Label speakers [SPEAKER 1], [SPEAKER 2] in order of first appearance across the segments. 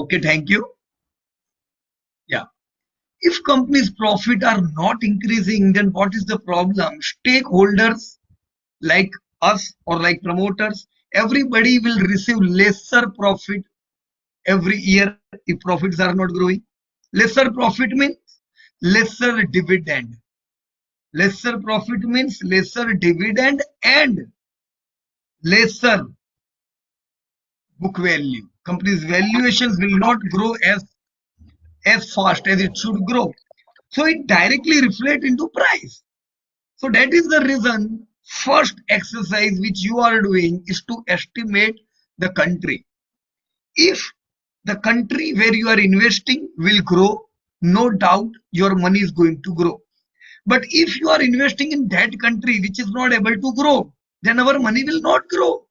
[SPEAKER 1] Okay, thank you. Yeah. If companies' profit are not increasing, then what is the problem? Stakeholders like us or like promoters, everybody will receive lesser profit every year if profits are not growing. Lesser profit means lesser dividend. Lesser profit means lesser dividend and lesser book value. Companies' valuations will not grow as fast as it should grow. So it directly reflects into price. So that is the reason first exercise which you are doing is to estimate the country. If the country where you are investing will grow, no doubt your money is going to grow. But if you are investing in that country which is not able to grow, then our money will not grow.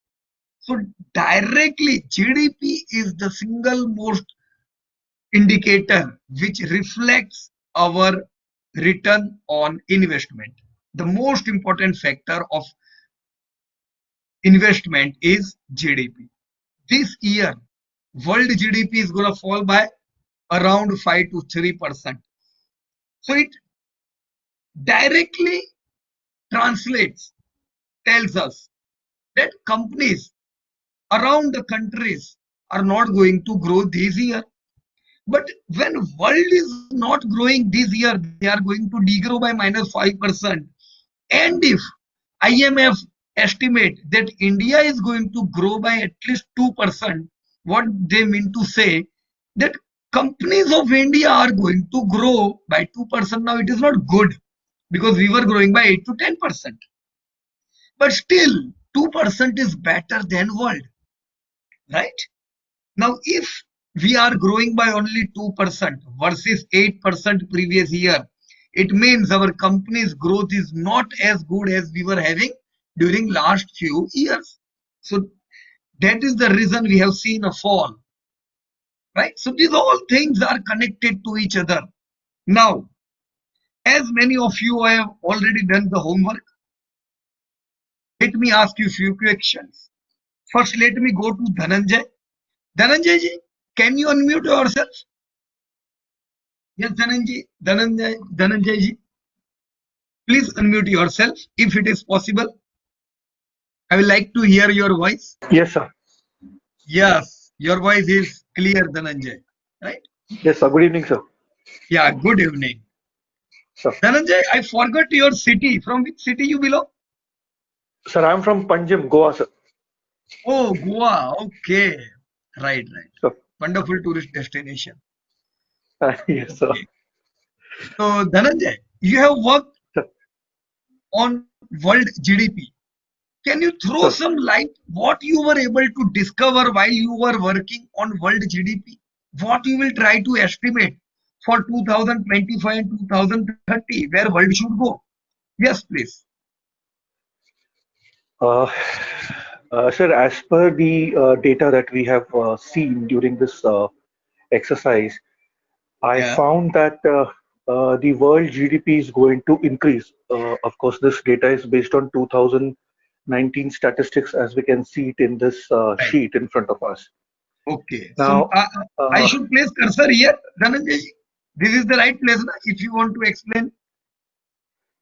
[SPEAKER 1] So directly GDP is the single most indicator which reflects our return on investment. The most important factor of investment is GDP. This year, world GDP is going to fall by around 5 to 3%. So it directly translates, tells us that companies around the countries are not going to grow this year. But when world is not growing this year, they are going to degrow by minus 5%. And if IMF estimate that India is going to grow by at least 2%, what they mean to say that companies of India are going to grow by 2%. Now it is not good because we were growing by 8 to 10%. But still 2% is better than world, right? Now if we are growing by only 2% versus 8% previous year, it means our company's growth is not as good as we were having during last few years. So that is the reason we have seen a fall, right? So these all things are connected to each other. Now, as many of you have already done the homework, let me ask you a few questions. First, let me go to Dhananjay. Dhananjay ji, can you unmute yourself? Yes, Dhananjay ji, please unmute yourself if it is possible. I will like to hear your voice.
[SPEAKER 2] Yes, sir.
[SPEAKER 1] Yes, your voice is clear, Dhananjay, right?
[SPEAKER 2] Yes, sir. Good evening, sir.
[SPEAKER 1] Yeah, good evening.
[SPEAKER 2] Sir,
[SPEAKER 1] Dhananjay, I forgot your city. From which city you belong?
[SPEAKER 2] sir, I'm from Panjim, Goa, sir.
[SPEAKER 1] Oh, Goa. Okay. Right, right.
[SPEAKER 2] Sir.
[SPEAKER 1] Wonderful tourist destination.
[SPEAKER 2] Yes, sir.
[SPEAKER 1] Okay. So, Dhananjay, you have worked
[SPEAKER 2] Sir.
[SPEAKER 1] on world GDP. Can you throw
[SPEAKER 2] Sir.
[SPEAKER 1] some light what you were able to discover while you were working on world GDP? What you will try to estimate for 2025 and 2030 where world should go? Yes, please.
[SPEAKER 2] Uh, Sir, as per the data that we have seen during this exercise, I
[SPEAKER 1] Yeah.
[SPEAKER 2] found that the world GDP is going to increase. Of course, this data is based on 2019 statistics, as we can see it in this
[SPEAKER 1] Right.
[SPEAKER 2] sheet in front of us.
[SPEAKER 1] Okay. So
[SPEAKER 2] Now,
[SPEAKER 1] I
[SPEAKER 2] uh,
[SPEAKER 1] should place cursor here, Dhananjay. This is the right place na? If you want to explain,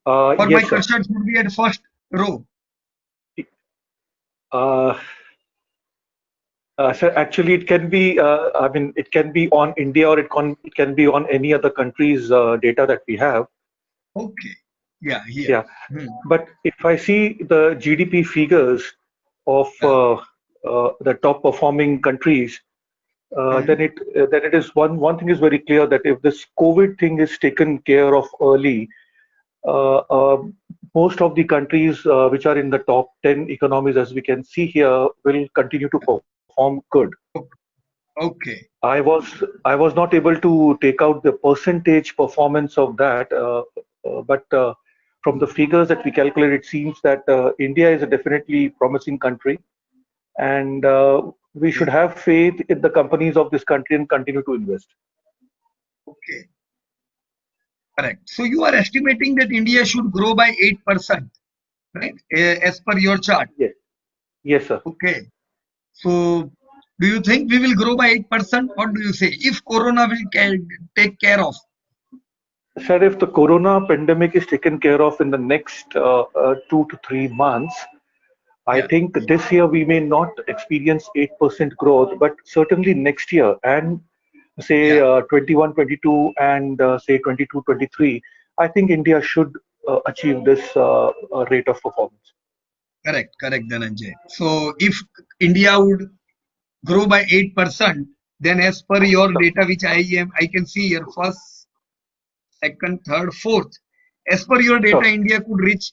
[SPEAKER 1] or my
[SPEAKER 2] yes, sir.
[SPEAKER 1] cursor should be at first row.
[SPEAKER 2] Uh, so actually, it can be, I mean, it can be on India or it can be on any other country's data that we have.
[SPEAKER 1] Okay. Yeah, here.
[SPEAKER 2] Yeah. But if I see the GDP figures of
[SPEAKER 1] Yeah.
[SPEAKER 2] the top performing countries,
[SPEAKER 1] Hmm.
[SPEAKER 2] then it is one thing is very clear that if this COVID thing is taken care of early, uh, uh, most of the countries which are in the top 10 economies, as we can see here, will continue to perform good.
[SPEAKER 1] Okay.
[SPEAKER 2] I was not able to take out the percentage performance of that, but from the figures that we calculate, it seems that India is a definitely promising country, and we should
[SPEAKER 1] Okay.
[SPEAKER 2] have faith in the companies of this country and continue to invest.
[SPEAKER 1] Okay. Correct. So you are estimating that India should grow by 8%, right? As per your chart.
[SPEAKER 2] Yes, yes, sir.
[SPEAKER 1] Okay. So Do you think we will grow by 8%? What do you say? If Corona will take care of?
[SPEAKER 2] Sir, if the corona pandemic is taken care of in the next 2 to 3 months, I
[SPEAKER 1] Yeah,
[SPEAKER 2] think this year we may not experience 8% growth, but certainly next year and say
[SPEAKER 1] yeah.
[SPEAKER 2] 21, 22 and say 22, 23, I think India should achieve this rate of performance.
[SPEAKER 1] Correct, correct, Dhananjay. So if India would grow by 8%, then as per your
[SPEAKER 2] Sure,
[SPEAKER 1] data, which I can see here, first, second, third, fourth. As per your data,
[SPEAKER 2] sure.
[SPEAKER 1] India could reach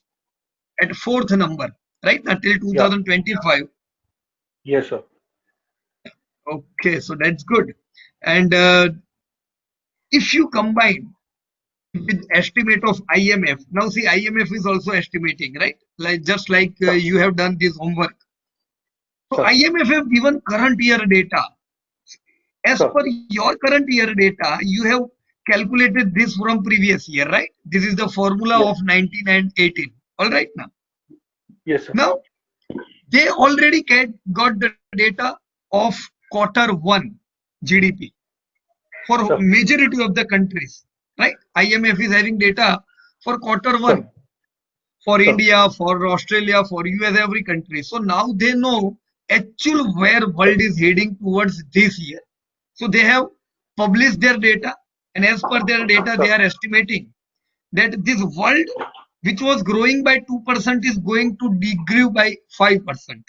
[SPEAKER 1] at fourth number, right? Until
[SPEAKER 2] Yeah,
[SPEAKER 1] 2025.
[SPEAKER 2] yes, sir.
[SPEAKER 1] Okay, so that's good. And if you combine with estimate of IMF, now see IMF is also estimating, right? Like just like
[SPEAKER 2] Sure,
[SPEAKER 1] you have done this homework. So
[SPEAKER 2] sure,
[SPEAKER 1] IMF have given current year data. As
[SPEAKER 2] sure.
[SPEAKER 1] per your current year data, you have calculated this from previous year, right? This is the formula
[SPEAKER 2] Yes,
[SPEAKER 1] of 19 and 18. All right now.
[SPEAKER 2] yes, sir.
[SPEAKER 1] Now they already got the data of quarter one GDP for
[SPEAKER 2] Sure,
[SPEAKER 1] majority of the countries, right? IMF is having data for quarter
[SPEAKER 2] sure,
[SPEAKER 1] one for
[SPEAKER 2] sure.
[SPEAKER 1] India, for Australia, for US, every country. So now they know actual where world is heading towards this year. So they have published their data, and as per their data, they
[SPEAKER 2] Sure.
[SPEAKER 1] are estimating that this world, which was growing by 2%, is going to degrow by 5%.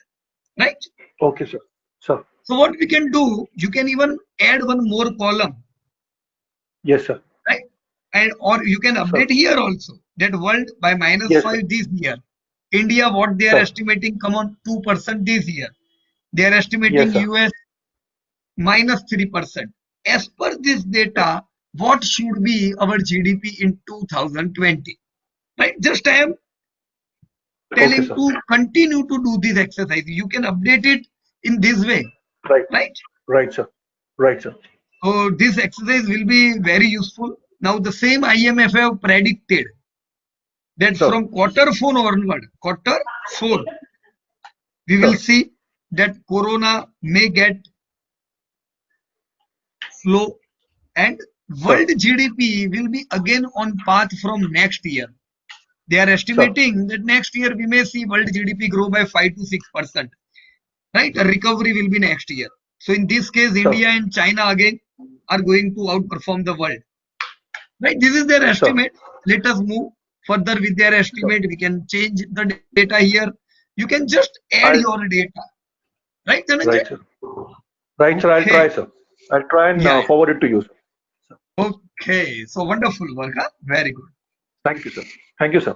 [SPEAKER 1] Right?
[SPEAKER 2] Okay, sir. Sir.
[SPEAKER 1] So what we can do, you can even add one more column,
[SPEAKER 2] Yes, sir.
[SPEAKER 1] right? And or you can
[SPEAKER 2] Sir.
[SPEAKER 1] update here also that world by minus
[SPEAKER 2] Yes, sir.
[SPEAKER 1] 5 this year. India, what they are
[SPEAKER 2] Sure.
[SPEAKER 1] estimating, come on 2% this year. They are estimating
[SPEAKER 2] Yes, sir.
[SPEAKER 1] US minus 3%. As per this
[SPEAKER 2] Sure.
[SPEAKER 1] data, what should be our GDP in 2020? Right? Just I am
[SPEAKER 2] Okay,
[SPEAKER 1] telling
[SPEAKER 2] sir.
[SPEAKER 1] to continue to do this exercise. You can update it in this way,
[SPEAKER 2] Right.
[SPEAKER 1] right?
[SPEAKER 2] Right, sir. Right, sir.
[SPEAKER 1] So this exercise will be very useful. Now the same IMF have predicted that
[SPEAKER 2] Sure.
[SPEAKER 1] from quarter four onward, quarter four, we will
[SPEAKER 2] Sure.
[SPEAKER 1] see that Corona may get slow and
[SPEAKER 2] Sure.
[SPEAKER 1] world GDP will be again on path from next year. They are
[SPEAKER 2] Sure.
[SPEAKER 1] estimating that next year we may see world GDP grow by 5 to 6%. Right? A recovery will be next year. So in this case,
[SPEAKER 2] Sure.
[SPEAKER 1] India and China again are going to outperform the world. Right? This is their
[SPEAKER 2] Sure.
[SPEAKER 1] estimate. Let us move further with their
[SPEAKER 2] Sure.
[SPEAKER 1] estimate. We can change the data here. You can just add
[SPEAKER 2] I'll
[SPEAKER 1] your data. Right, Dhananjay?
[SPEAKER 2] right, sir. Right, sir. I'll
[SPEAKER 1] Okay.
[SPEAKER 2] try, sir. I'll try and
[SPEAKER 1] Yeah.
[SPEAKER 2] forward it to you, sir.
[SPEAKER 1] Okay. So wonderful work. Huh? Very good.
[SPEAKER 2] Thank you, sir. Thank you, sir.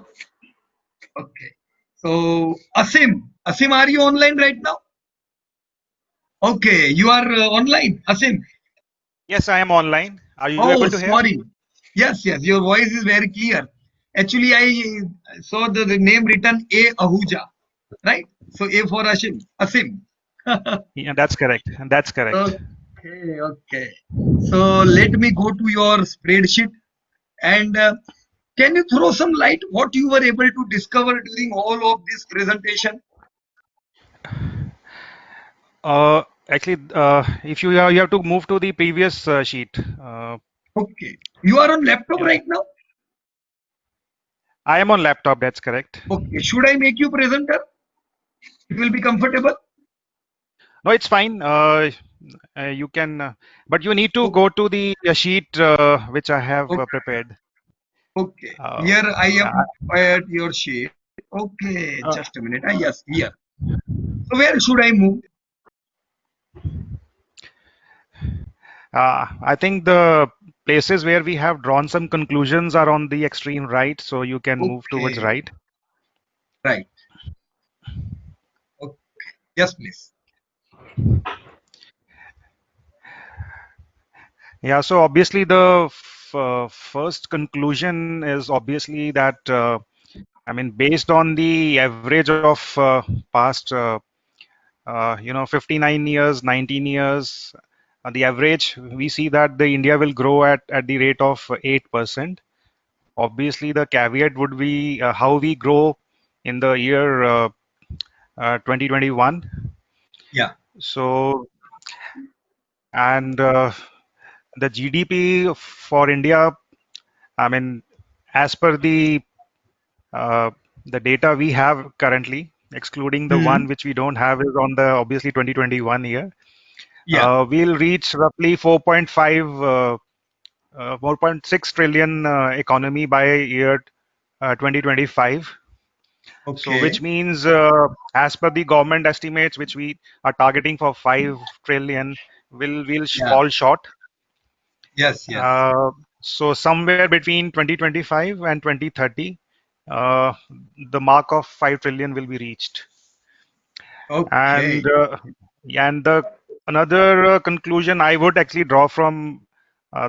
[SPEAKER 1] Okay. So Asim, are you online right now? Okay. You are online, Asim.
[SPEAKER 3] Yes, I am online. Are you able
[SPEAKER 1] Oh,
[SPEAKER 3] to hear?
[SPEAKER 1] sorry. Yes, yes, your voice is very clear. Actually, I saw the name written A Ahuja, right? So A for Asim.
[SPEAKER 3] Yeah, that's correct. That's correct.
[SPEAKER 1] Okay, okay. So let me go to your spreadsheet and can you throw some light what you were able to discover during all of this presentation?
[SPEAKER 3] Actually, if you have to move to the previous sheet.
[SPEAKER 1] Okay. You are on laptop
[SPEAKER 3] Yeah,
[SPEAKER 1] right now?
[SPEAKER 3] I am on laptop. That's correct.
[SPEAKER 1] Okay. Should I make you presenter? It will be comfortable?
[SPEAKER 3] No, it's fine. You can, but you need to
[SPEAKER 1] O-
[SPEAKER 3] go to the sheet which I have
[SPEAKER 1] Okay.
[SPEAKER 3] prepared.
[SPEAKER 1] Okay.
[SPEAKER 3] Uh,
[SPEAKER 1] Here I
[SPEAKER 3] yeah,
[SPEAKER 1] am at your sheet. Okay.
[SPEAKER 3] uh,
[SPEAKER 1] Just a minute. Ah, yes, here. So where should I move?
[SPEAKER 3] I think the places where we have drawn some conclusions are on the extreme right, so you can move towards
[SPEAKER 1] Okay.
[SPEAKER 3] right.
[SPEAKER 1] Right. Okay. Yes, please.
[SPEAKER 3] Yeah, so obviously the first conclusion is obviously that I mean based on the average of past 59 years, 19 years, the average we see that the India will grow at the rate of 8%. Obviously, the caveat would be how we grow in the year 2021.
[SPEAKER 1] Yeah.
[SPEAKER 3] So And the GDP for India, I mean, as per uh, the data we have currently, excluding the
[SPEAKER 1] Hmm.
[SPEAKER 3] one which we don't have is on the obviously 2021 year,
[SPEAKER 1] Yeah.
[SPEAKER 3] we'll reach roughly 4.6 trillion economy by year 2025. So,
[SPEAKER 1] Okay.
[SPEAKER 3] which means, as per the government estimates, which we are targeting for 5 trillion, will
[SPEAKER 1] Yeah.
[SPEAKER 3] fall short.
[SPEAKER 1] Yes. Yes.
[SPEAKER 3] Uh, so, somewhere between 2025 and 2030, uh, the mark of 5 trillion will be reached.
[SPEAKER 1] Okay.
[SPEAKER 3] And the another conclusion I would actually draw from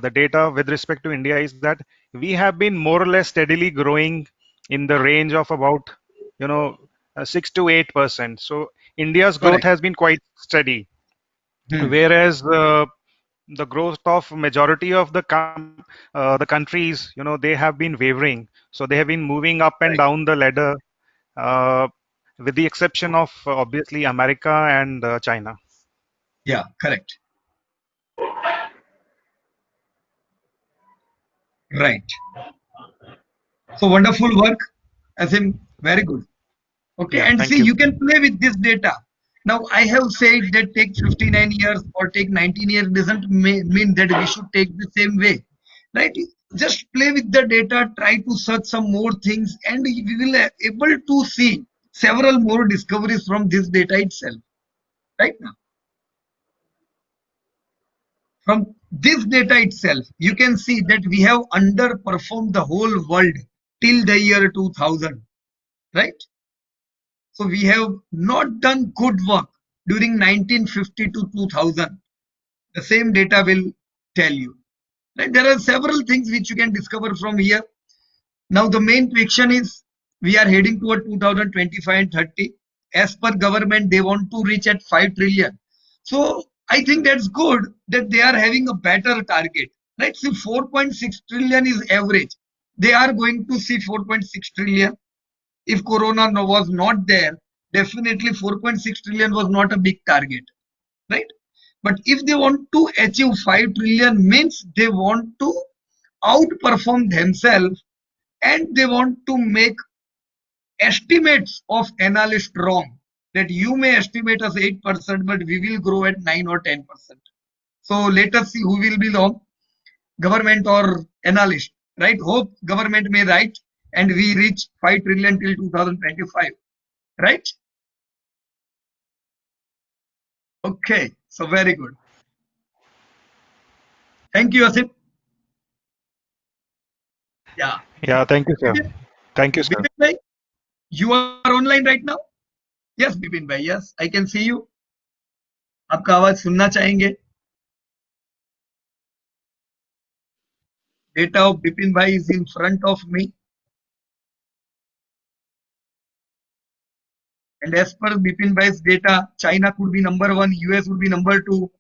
[SPEAKER 3] the data with respect to India is that we have been more or less steadily growing in the range of about, 6 to 8%. So India's growth
[SPEAKER 1] Correct.
[SPEAKER 3] has been quite steady,
[SPEAKER 1] Hmm.
[SPEAKER 3] whereas the growth of majority of the countries, they have been wavering. So they have been moving up and
[SPEAKER 1] Right.
[SPEAKER 3] down the ladder, uh, with the exception of obviously America and China.
[SPEAKER 1] Yeah. Correct. Right. So wonderful work, Asim. Very good. Okay.
[SPEAKER 3] Yeah,
[SPEAKER 1] And
[SPEAKER 3] thank
[SPEAKER 1] see,
[SPEAKER 3] you.
[SPEAKER 1] you can play with this data. Now, I have said that take 59 years or take 19 years doesn't mean that we should take the same way, right? Just play with the data, try to search some more things, and we will able to see several more discoveries from this data itself, right? Now, from this data itself, you can see that we have underperformed the whole world till the year 2000, right? So we have not done good work during 1950 to 2000. The same data will tell you. Right? There are several things which you can discover from here. Now the main question is we are heading toward 2025 and 30. As per government, they want to reach at 5 trillion. So I think that's good that they are having a better target. Right? See, 4.6 trillion is average. They are going to see 4.6 trillion. If Corona was not there, definitely 4.6 trillion was not a big target, right? But if they want to achieve 5 trillion, means they want to outperform themselves and they want to make estimates of analysts wrong. That you may estimate us 8%, but we will grow at 9 or 10%. So let us see who will be wrong, government or analyst, right? Hope government may write and we reach 5 trillion till 2025, right? Okay, so very good. Thank you, Asif. Yeah.
[SPEAKER 3] Yeah, thank you, sir.
[SPEAKER 1] Bipin,
[SPEAKER 3] Thank you, sir.
[SPEAKER 1] Bipin bhai, you are online right now? Yes, Bipin bhai, yes, I can see you. आपका आवाज सुनना चाहेंगे. Data of Bipin bhai is in front of me. And as per Bipin bhai's data, China could be number one, US would be number two.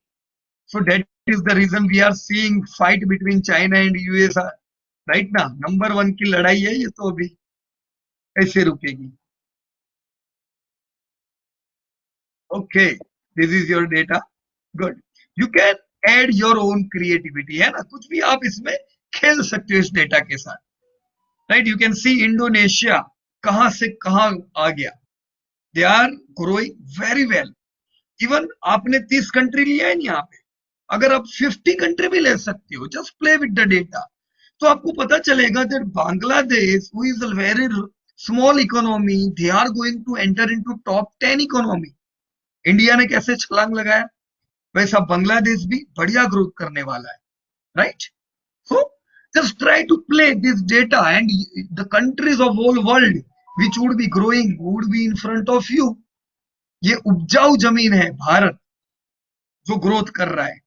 [SPEAKER 1] So that is the reason we are seeing fight between China and US right now. Number one की लड़ाई है ये तो अभी कैसे रुकेगी? Okay, this is your data. Good. You can add your own creativity, है ना? कुछ भी आप इसमें खेल सकते हो इस डेटा के साथ. Right? You can see Indonesia कहां से कहां आ गया. They are growing very well. Even आपने 30 कंट्री लिया है ना यहाँ पे, अगर आप 50 कंट्री भी ले सकते हो, just play with the data, तो आपको पता चलेगा that Bangladesh, who is a very small economy, they are going to enter into top 10 economy. India ने कैसे छलांग लगाया, वैसा बांग्लादेश भी बढ़िया ग्रोथ करने वाला है, right? So just try to play this data and the countries of whole world which would be growing would be in front of you. ये उपजाऊ जमीन है भारत जो ग्रोथ कर रहा है.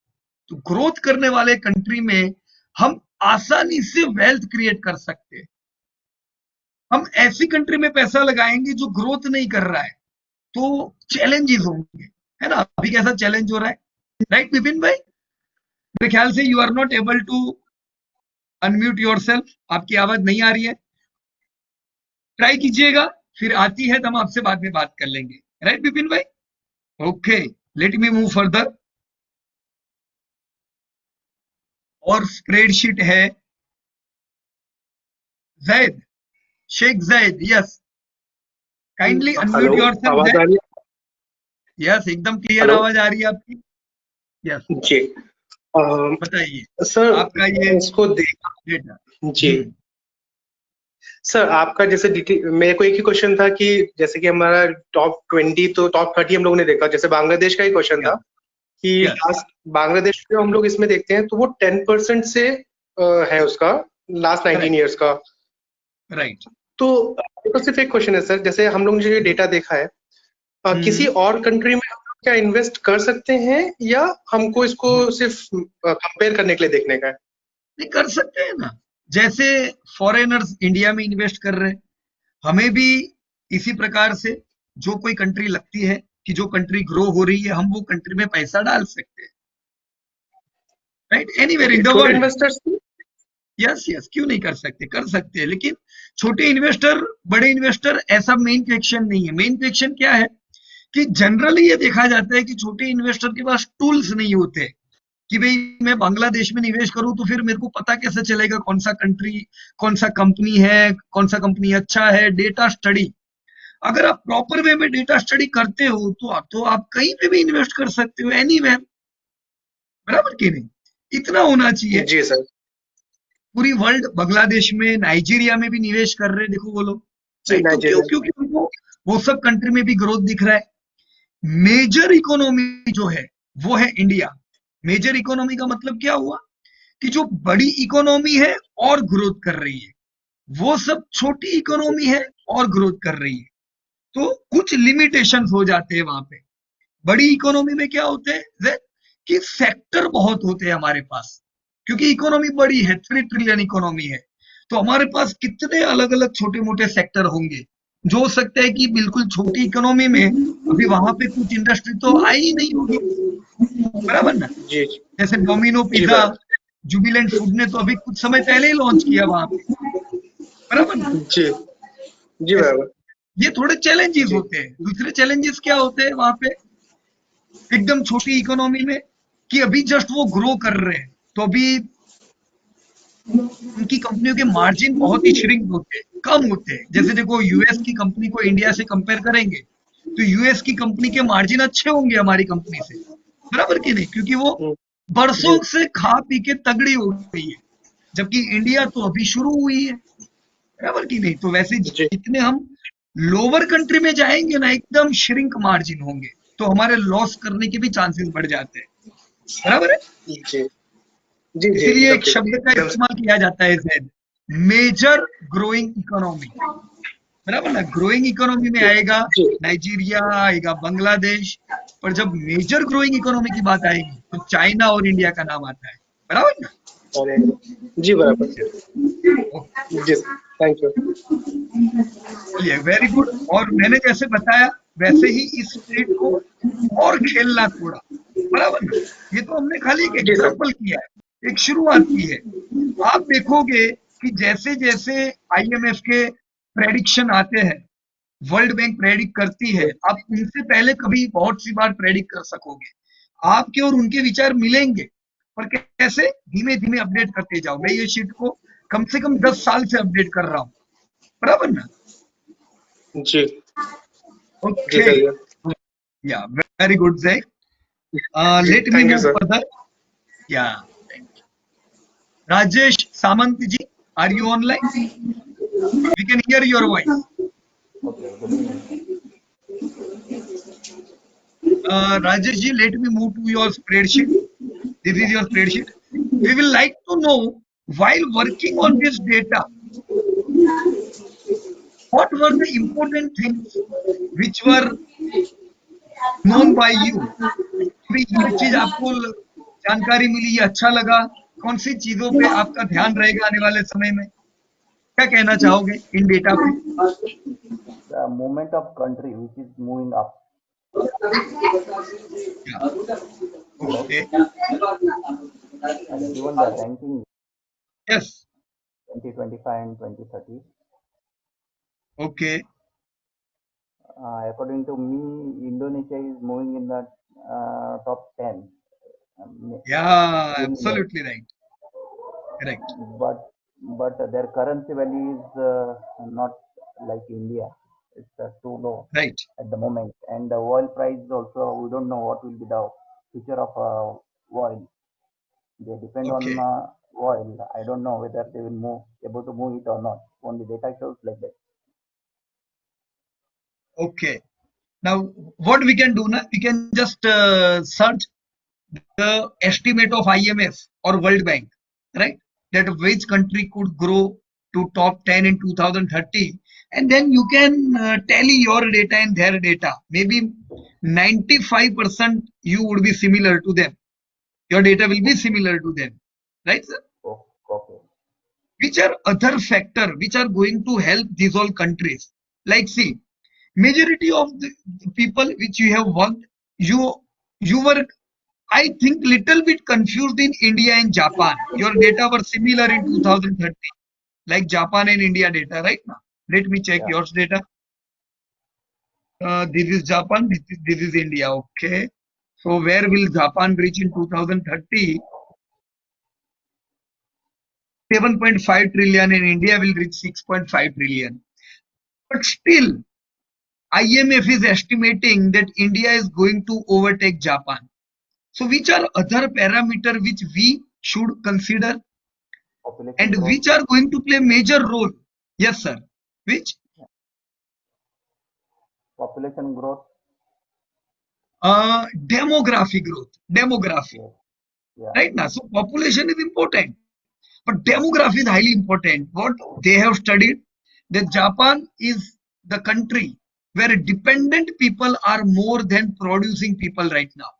[SPEAKER 1] तो ग्रोथ करने वाले कंट्री में हम आसानी से वेल्थ क्रिएट कर सकते हैं. हम ऐसी कंट्री में पैसा लगाएंगे जो ग्रोथ नहीं कर रहा है तो चैलेंजेस होंगे, है ना? अभी कैसा चैलेंज हो रहा है, राइट विपिन भाई? मेरे ख्याल से you are not able to unmute yourself, आपकी आवाज नहीं आ रही है. ट्राई कीजिएगा, फिर आती है तो हम आपसे बाद में बात कर लेंगे, राइट विपिन भाई? Okay, let me move further. और स्प्रेडशीट है Zaid, Shaikh Zaid, yes, kindly
[SPEAKER 4] hello,
[SPEAKER 1] unmute yourself
[SPEAKER 4] आवाज आ
[SPEAKER 1] जैद।
[SPEAKER 4] रही है?
[SPEAKER 1] यस, एकदम क्लियर
[SPEAKER 4] हेलो
[SPEAKER 1] आवाज आ रही है आपकी। यस,
[SPEAKER 4] जी। अम,
[SPEAKER 1] बताइए
[SPEAKER 4] सर,
[SPEAKER 1] आपका ये
[SPEAKER 4] मैं इसको देख
[SPEAKER 1] डेटा।
[SPEAKER 4] जी। सर, आपका जैसे मेरे को एक ही क्वेश्चन था कि जैसे कि हमारा टॉप 20 तो टॉप 30 हम लोगों ने देखा, जैसे बांग्लादेश का ही क्वेश्चन था कि
[SPEAKER 1] यस,
[SPEAKER 4] लास्ट बांग्लादेश जो हम लोग इसमें देखते हैं तो वो 10% से है उसका लास्ट 19
[SPEAKER 1] करेक्ट,
[SPEAKER 4] ईयर्स का।
[SPEAKER 1] राइट।
[SPEAKER 4] तो तो सिर्फ एक क्वेश्चन है सर, जैसे हम लोग ने जो ये डेटा देखा है, किसी और कंट्री में हम लोग क्या इन्वेस्ट कर सकते हैं या हमको इसको सिर्फ कंपेयर करने के लिए देखने का है?
[SPEAKER 1] नहीं, कर सकते हैं ना, जैसे फॉरेनर्स इंडिया में इन्वेस्ट कर रहे हैं, हमें भी इसी प्रकार से जो कोई कंट्री लगती है कि जो कंट्री ग्रो हो रही है, हम वो कंट्री में पैसा डाल सकते हैं, राइट, एनीवेयर इन द
[SPEAKER 4] छोटे
[SPEAKER 1] वर्ल्ड।
[SPEAKER 4] इन्वेस्टर्स?
[SPEAKER 1] यस यस, क्यों नहीं कर सकते, कर सकते हैं, लेकिन छोटे इन्वेस्टर बड़े इन्वेस्टर ऐसा मेन क्वेश्चन नहीं है। मेन क्वेश्चन क्या है कि जनरली ये देखा जाता है कि छोटे इन्वेस्टर के पास टूल्स नहीं होते कि भाई मैं बांग्लादेश में निवेश करूं तो फिर मेरे को पता कैसे चलेगा कौन सा कंट्री, कौन सा कंपनी है, कौन सा कंपनी अच्छा है। डेटा स्टडी, अगर आप प्रॉपर वे में डेटा स्टडी करते हो तो आप कहीं पे भी इन्वेस्ट कर सकते हो, एनीवेयर, बराबर कि नहीं, इतना होना चाहिए।
[SPEAKER 4] जी सर।
[SPEAKER 1] पूरी वर्ल्ड बांग्लादेश में, नाइजीरिया में भी निवेश कर रहे हैं, देखो वो लोग,
[SPEAKER 4] जी,
[SPEAKER 1] राइट। तो क्यों,
[SPEAKER 4] नाइजीरिया।
[SPEAKER 1] क्योंकि उनको वो सब कंट्री में भी ग्रोथ दिख रहा है। मेजर इकोनॉमी जो है वो है इंडिया। मेजर इकोनॉमी का मतलब क्या हुआ कि जो बड़ी इकोनॉमी है और ग्रोथ कर रही है, वो सब छोटी
[SPEAKER 4] जी
[SPEAKER 1] इकोनॉमी है और ग्रोथ कर रही है। तो कुछ लिमिटेशंस हो जाते हैं वहां पे। बड़ी इकोनॉमी में क्या होते हैं कि सेक्टर बहुत होते हैं हमारे पास, क्योंकि इकोनॉमी बड़ी है, 3 ट्रिलियन इकोनॉमी है, तो हमारे पास कितने अलग अलग छोटे मोटे सेक्टर होंगे। जो हो सकता है कि बिल्कुल छोटी इकोनॉमी में अभी वहां पे कुछ इंडस्ट्री तो आई ही नहीं होगी, बराबर ना।
[SPEAKER 4] जी
[SPEAKER 1] जैसे डोमिनो
[SPEAKER 4] जी
[SPEAKER 1] पिज्जा,
[SPEAKER 4] बराबर।
[SPEAKER 1] जुबिलेंट फूड ने तो अभी कुछ समय पहले ही लॉन्च किया वहां पे, बराबर ना।
[SPEAKER 4] जी जी
[SPEAKER 1] ऐसे
[SPEAKER 4] बराबर।
[SPEAKER 1] ये थोड़े चैलेंजेस
[SPEAKER 4] जी
[SPEAKER 1] होते हैं। दूसरे चैलेंजेस क्या होते हैं वहां पे एकदम छोटी इकोनॉमी में, कि अभी जस्ट वो ग्रो कर रहे हैं, तो अभी उनकी कंपनियों के मार्जिन बहुत ही श्रिंक होते हैं, कम होते हैं। जैसे देखो यूएस की कंपनी को इंडिया से कंपेयर करेंगे तो यूएस की कंपनी के मार्जिन अच्छे होंगे हमारी कंपनी से, बराबर कि नहीं, क्योंकि वो
[SPEAKER 4] हम्म, जी
[SPEAKER 1] बरसों से खा पी के तगड़ी हो गई है, जबकि इंडिया तो अभी शुरू हुई है, बराबर कि नहीं। तो वैसे
[SPEAKER 4] जी
[SPEAKER 1] जितने हम लोअर कंट्री में जाएंगे ना, एकदम श्रिंक मार्जिन होंगे, तो हमारे लॉस करने के भी चांसेस बढ़ जाते हैं, बराबर है।
[SPEAKER 4] जी जी जी
[SPEAKER 1] इसीलिए
[SPEAKER 4] एकदम
[SPEAKER 1] एक
[SPEAKER 4] ठीक,
[SPEAKER 1] शब्द का
[SPEAKER 4] एकदम
[SPEAKER 1] इस्तेमाल किया जाता है जैद, मेजर ग्रोइंग इकोनॉमी, बराबर ना। ग्रोइंग इकोनॉमी में आएगा
[SPEAKER 4] जी।
[SPEAKER 1] नाइजीरिया, आएगा बांग्लादेश, पर जब मेजर ग्रोइंग इकोनॉमी की बात आएगी तो चाइना और इंडिया का नाम आता है, बराबर ना।
[SPEAKER 4] अरे जी बराबर। जी थैंक यू।
[SPEAKER 1] चलिए, वेरी गुड। और मैंने जैसे बताया वैसे ही इस स्टेट को और खेलना थोड़ा, बराबर ना। ये तो हमने खाली एक
[SPEAKER 4] जी सर।
[SPEAKER 1] एग्जाम्पल किया है, एक शुरुआत की है। आप देखोगे कि जैसे जैसे आईएमएफ के प्रेडिक्शन आते हैं, वर्ल्ड बैंक प्रेडिक्ट करती है, आप उनसे पहले कभी बहुत सी बार प्रेडिक्ट कर सकोगे। आपके और उनके विचार मिलेंगे, पर कैसे, धीमे धीमे अपडेट करते जाओ। मैं ये शीट को कम से कम 10 साल से अपडेट कर रहा हूँ, बराबर ना।
[SPEAKER 4] जी जी
[SPEAKER 1] okay,
[SPEAKER 4] sir.
[SPEAKER 1] Yeah very good Jai.
[SPEAKER 4] जी
[SPEAKER 1] let me
[SPEAKER 4] thank you
[SPEAKER 1] move
[SPEAKER 4] sir.
[SPEAKER 1] Further. Yeah, Rajesh Samant ji, are you online? We can hear your voice.
[SPEAKER 5] Okay, good evening.
[SPEAKER 1] Rajesh ji, let me move to your spreadsheet. This is your spreadsheet. We will like to know, while working on this data, what were the important things which were known by you? भाई ये चीज आपको जानकारी मिली, ये अच्छा लगा, कौन सी चीजों पे आपका ध्यान रहेगा आने वाले समय में, क्या कहना चाहोगे इन डेटा पे?
[SPEAKER 5] The movement of country which is moving up. Hello.
[SPEAKER 1] Okay,
[SPEAKER 5] And given the ranking
[SPEAKER 1] yes,
[SPEAKER 5] 2025 and 2030,
[SPEAKER 1] okay,
[SPEAKER 5] according to me, Indonesia is moving in the top 10.
[SPEAKER 1] या,
[SPEAKER 5] Within the
[SPEAKER 1] absolutely right, Correct.
[SPEAKER 5] but their currency value is not like India. It's too low
[SPEAKER 1] Right.
[SPEAKER 5] at the moment, and the oil price also, we don't know what will be the future of oil. They depend on
[SPEAKER 1] Okay.
[SPEAKER 5] oil. I don't know whether they will able to move it or not. Only data shows like that.
[SPEAKER 1] Okay. Now, what we can do now, we can just search the estimate of IMF or World Bank, right? That which country could grow to top 10 in 2030, and then you can tally your data and their data. Maybe 95% you would be similar to them. Your data will be similar to them, right, sir?
[SPEAKER 5] Oh, okay.
[SPEAKER 1] Which are other factor which are going to help these all countries? Like, see, majority of the people which you have worked, you you were, I think, little bit confused in India and Japan. Your data were similar in 2030, like Japan and India data, right now. Let me check
[SPEAKER 5] Yeah.
[SPEAKER 1] yours data. This is Japan, this is India. Okay. So where will Japan reach in 2030? 7.5 trillion, and India will reach 6.5 trillion. But still, IMF is estimating that India is going to overtake Japan. So which are other parameter which we should consider
[SPEAKER 5] Population
[SPEAKER 1] and
[SPEAKER 5] growth.
[SPEAKER 1] which are going to play major role? Yes, sir. Which?
[SPEAKER 5] Population growth.
[SPEAKER 1] Demographic growth. Demography.
[SPEAKER 5] Yes. Yeah.
[SPEAKER 1] Right now. So population is important, but demography is highly important. What they have studied, that Japan is the country where dependent people are more than producing people right now.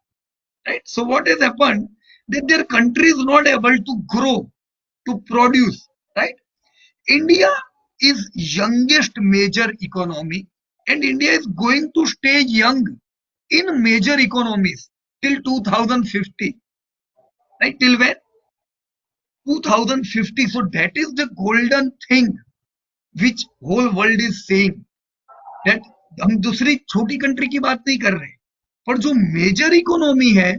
[SPEAKER 1] Right. So what has happened? That their country is not able to grow, to produce. Right. India is youngest major economy, and India is going to stay young in major economies till 2050. Right? Till when? 2050. So that is the golden thing which whole world is saying, that हम दूसरी छोटी country की बात नहीं कर रहे, पर जो मेजर इकोनॉमी है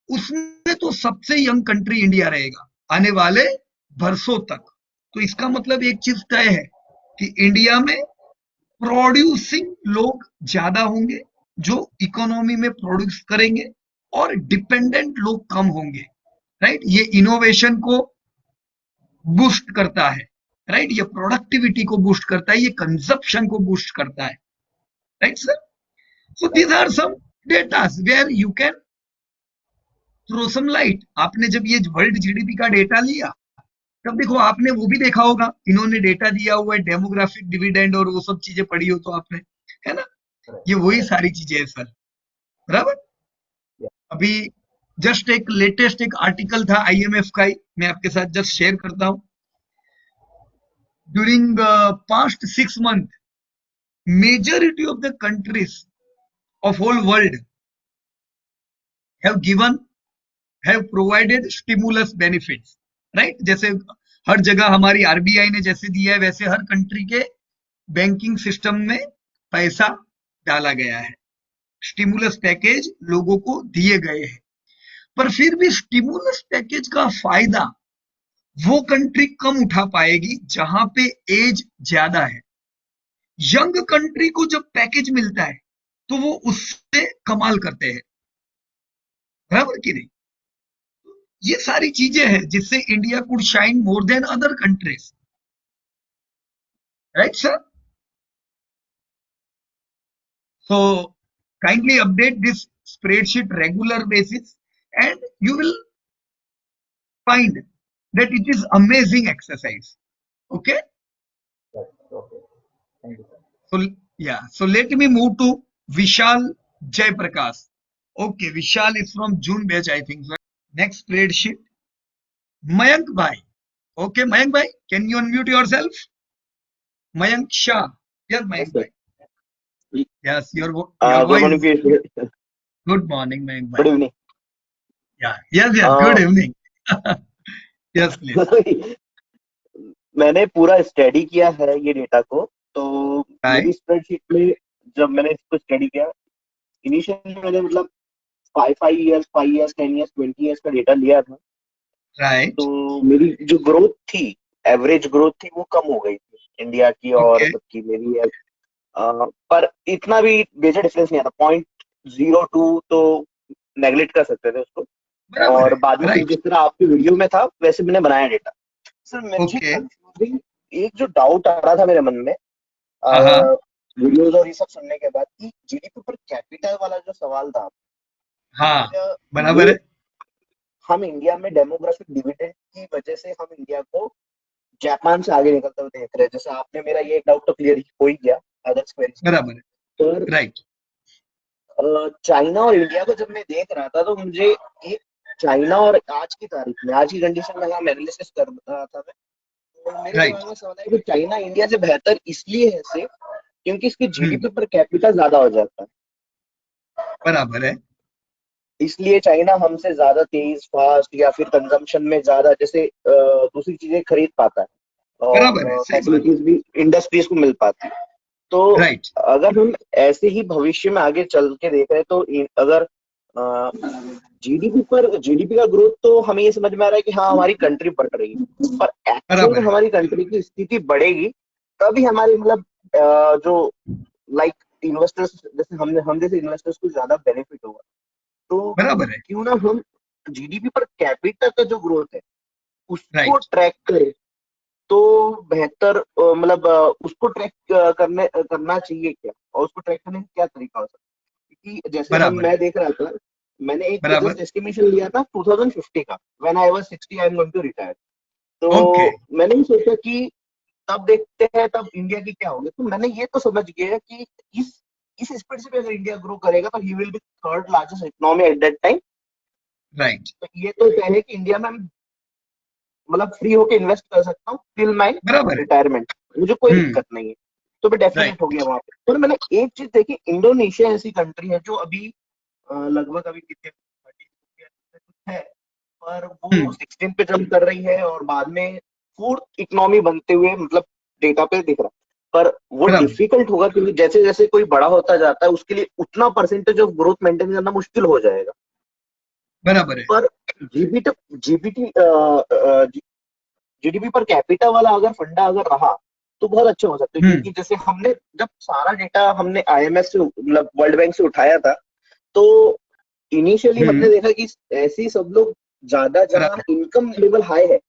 [SPEAKER 1] उसमें तो सबसे यंग कंट्री इंडिया रहेगा आने वाले वर्षों तक. तो इसका मतलब एक चीज तय है कि इंडिया में प्रोड्यूसिंग लोग ज्यादा होंगे जो इकोनॉमी में प्रोड्यूस करेंगे, और डिपेंडेंट लोग कम होंगे. राइट. ये इनोवेशन को बूस्ट करता है. राइट. ये प्रोडक्टिविटी को बूस्ट करता है, ये कंजप्शन को बूस्ट करता है. Right sir. So these are some datas where you can throw some light. आपने जब ये वर्ल्ड जीडीपी का डेटा लिया, तब देखो आपने वो भी देखा होगा, इन्होंने डेटा दिया हुआ है डेमोग्राफिक डिविडेंड और वो सब चीजें पढ़ी हो तो आपने, है ना. ये वही सारी चीजें है सर. बराबर. अभी जस्ट एक लेटेस्ट एक आर्टिकल था आईएमएफ का ही, मैं आपके साथ जस्ट शेयर करता हूं. During past 6 months, majority of the countries of whole world have provided stimulus benefits. Right. जैसे हर जगह हमारी आरबीआई ने जैसे दिया है, वैसे हर कंट्री के बैंकिंग सिस्टम में पैसा डाला गया है. स्टिमुलस पैकेज लोगों को दिए गए हैं, पर फिर भी स्टिमुलस पैकेज का फायदा वो कंट्री कम उठा पाएगी जहां पे एज ज्यादा है. यंग कंट्री को जब पैकेज मिलता है तो वो उससे कमाल करते हैं. बराबर की नहीं. ये सारी चीजें हैं जिससे India could shine more than other countries. Right sir. So kindly update this spreadsheet regular basis and you will find that it is amazing exercise. Okay.
[SPEAKER 5] Yes. Okay. Thank you, sir.
[SPEAKER 1] So yeah. So let me move to Vishal Jaiprakash. Okay. Vishal is from June batch, I think. Next spreadsheet. Mayank Bhai. Okay. Mayank Bhai, can you unmute yourself? Mayank Shah. Yes, Mayank Bhai. Yes, your
[SPEAKER 6] Good
[SPEAKER 1] voice
[SPEAKER 6] morning,
[SPEAKER 1] is
[SPEAKER 6] please.
[SPEAKER 1] good morning, Mayank Bhai.
[SPEAKER 6] Good evening.
[SPEAKER 1] Yeah. Yes, good evening. Yes, please.
[SPEAKER 6] मैंने पूरा study किया है ये data को, तो मेरी spreadsheet में जब मैंने इसको स्टडी किया, इनिशियली मैंने मतलब 5 years 10 years 20 years का डेटा लिया था,
[SPEAKER 1] राइट,
[SPEAKER 6] तो मेरी जो ग्रोथ थी, एवरेज ग्रोथ थी, वो कम हो गई थी इंडिया की और
[SPEAKER 1] ओके,
[SPEAKER 6] सबकी मेरी। पर इतना भी मेजर डिफरेंस नहीं आता, 0.02 तो नेगलेक्ट कर सकते थे उसको।
[SPEAKER 1] बराबर
[SPEAKER 6] और
[SPEAKER 1] है,
[SPEAKER 6] बाद में फिर
[SPEAKER 1] राइट,
[SPEAKER 6] जिस तरह आपकी वीडियो में था वैसे मैंने बनाया डेटा। सर मुझे
[SPEAKER 1] ओके,
[SPEAKER 6] कंफ्यूजिंग एक जो डाउट आ रहा था मेरे मन में
[SPEAKER 1] हाँ हाँ
[SPEAKER 6] वीडियोस और ये सब सुनने के बाद, कि जीडीपी पर कैपिटल वाला जो सवाल था,
[SPEAKER 1] हाँ, बराबर
[SPEAKER 6] ये
[SPEAKER 1] है,
[SPEAKER 6] हम इंडिया में डेमोग्राफिक डिविडेंड की वजह से हम इंडिया को जापान से आगे निकलते हुए देख रहे हैं। जैसे आपने मेरा ये डाउट तो क्लियर हो ही गया, अदर्स क्वेरीज के लिए।
[SPEAKER 1] बराबर है,
[SPEAKER 6] पर
[SPEAKER 1] राइट,
[SPEAKER 6] चाइना और इंडिया को जब मैं देख रहा था तो मुझे एक चाइना और आज की तारीख में, आज की कंडीशन में हम एनालिसिस कर रहा था मैं, तो मेरे
[SPEAKER 1] राइट,
[SPEAKER 6] दिमाग में सवाल है कि चाइना इंडिया से बेहतर इसलिए है से क्योंकि इसकी जीडीपी
[SPEAKER 1] हम्म,
[SPEAKER 6] पर कैपिटा ज्यादा हो जाता है,
[SPEAKER 1] बराबर है,
[SPEAKER 6] इसलिए चाइना हमसे ज्यादा तेज, फास्ट या फिर कंजम्पशन में ज्यादा जैसे दूसरी चीजें खरीद पाता है
[SPEAKER 1] बराबर है,
[SPEAKER 6] और
[SPEAKER 1] सही बात,
[SPEAKER 6] फैसिलिटीज भी इंडस्ट्रीज को मिल पाती है। तो
[SPEAKER 1] राइट,
[SPEAKER 6] अगर हम ऐसे ही भविष्य में आगे चल के देख रहे हैं तो अगर जीडीपी का ग्रोथ तो हमें ये समझ में आ रहा है कि हाँ हमारी कंट्री बढ़ रही है, पर एक्चुअल में
[SPEAKER 1] बराबर है,
[SPEAKER 6] हमारी कंट्री की स्थिति बढ़ेगी तभी हमारी मतलब जो लाइक इन्वेस्टर्स जैसे हम जैसे इन्वेस्टर्स को ज्यादा बेनिफिट होगा। तो
[SPEAKER 1] बराबर है,
[SPEAKER 6] क्यों ना हम जीडीपी पर कैपिटा का जो ग्रोथ है उसको
[SPEAKER 1] राइट,
[SPEAKER 6] ट्रैक करें तो बेहतर, मतलब उसको ट्रैक करना चाहिए क्या, और उसको ट्रैक करने का क्या तरीका हो सकता है? क्योंकि जैसे
[SPEAKER 1] बराबर है,
[SPEAKER 6] मैं देख रहा था, मैंने एक
[SPEAKER 1] बराबर,
[SPEAKER 6] जस्ट एस्टिमेशन लिया था 2050 का, when I was 60 I am going to retire.
[SPEAKER 1] Okay,
[SPEAKER 6] तो मैंने ही सोचा कि तब देखते हैं तब इंडिया की क्या होगी। तो मैंने ये तो समझ गया कि इस स्पीड से भी अगर इंडिया ग्रो करेगा तो he will be third largest economy at that time.
[SPEAKER 1] Right,
[SPEAKER 6] तो ये तो तय है कि इंडिया में मतलब फ्री होके इन्वेस्ट कर सकता हूँ टिल माई
[SPEAKER 1] बराबर है,
[SPEAKER 6] रिटायरमेंट, मुझे कोई
[SPEAKER 1] हम्म,
[SPEAKER 6] दिक्कत नहीं है। तो मैं
[SPEAKER 1] राइट,
[SPEAKER 6] डेफिनेट हो गया वहां पे। तो मैंने एक चीज देखी, इंडोनेशिया ऐसी कंट्री है जो अभी लगभग अभी कितने 30 है, पर वो
[SPEAKER 1] हम्म,
[SPEAKER 6] 16 पे जंप कर रही है और बाद में फोर्थ इकोनॉमी बनते हुए मतलब डेटा पे दिख रहा है। पर वो
[SPEAKER 1] बराबर,
[SPEAKER 6] डिफिकल्ट होगा क्योंकि जैसे जैसे कोई बड़ा होता जाता है उसके लिए उतना परसेंटेज ऑफ ग्रोथ मेंटेन करना मुश्किल हो जाएगा।
[SPEAKER 1] बराबर है,
[SPEAKER 6] पर GBT GBT GDP per capita वाला अगर फंडा अगर रहा तो बहुत अच्छे हो सकते हैं।
[SPEAKER 1] हम्म,
[SPEAKER 6] क्योंकि जैसे हमने जब सारा डेटा हमने आईएमएफ से मतलब वर्ल्ड बैंक से उठाया था तो इनिशियली हमने
[SPEAKER 1] हम्म,
[SPEAKER 6] देखा कि ऐसे ही सब लोग ज्यादा जहाँ
[SPEAKER 1] बराबर,
[SPEAKER 6] इनकम लेवल हाई है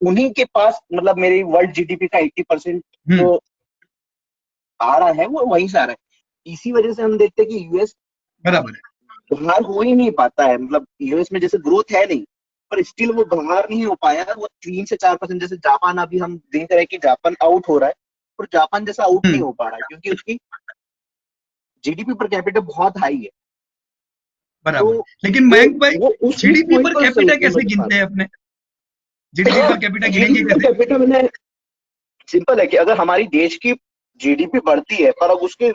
[SPEAKER 6] उन्हीं के पास मतलब मेरी वर्ल्ड जीडीपी का 80%
[SPEAKER 1] हम्म,
[SPEAKER 6] जो आ रहा है वो वहीं से आ रहा है। इसी वजह से हम देखते हैं कि यूएस
[SPEAKER 1] बराबर है,
[SPEAKER 6] बाहर हो ही नहीं पाता है, मतलब यूएस में जैसे ग्रोथ है नहीं, पर स्टिल वो बाहर नहीं हो पाया। वो 3 से 4%, जैसे जापान अभी हम देख रहे हैं कि जापान आउट हो रहा है, पर जापान जैसा आउट नहीं
[SPEAKER 1] हम्म,
[SPEAKER 6] हो पा रहा है क्योंकि उसकी जीडीपी पर कैपिटा बहुत हाई है। तो
[SPEAKER 1] बराबर। लेकिन
[SPEAKER 6] वो
[SPEAKER 1] मयंक भाई,
[SPEAKER 6] वो उस
[SPEAKER 1] जीडीपी
[SPEAKER 6] पॉइंट
[SPEAKER 1] पर
[SPEAKER 6] को
[SPEAKER 1] कैपिटा
[SPEAKER 6] समझ
[SPEAKER 1] कैसे गिनते
[SPEAKER 6] पाते
[SPEAKER 1] हैं अपने? जीडीपी पर कैपिटा
[SPEAKER 6] हैं।
[SPEAKER 1] गिनेंगे
[SPEAKER 6] जीडीपी पर
[SPEAKER 1] कैसे?
[SPEAKER 6] कैपिटा मैंने सिंपल है कि अगर हमारी देश की जीडीपी बढ़ती है पर अब उसके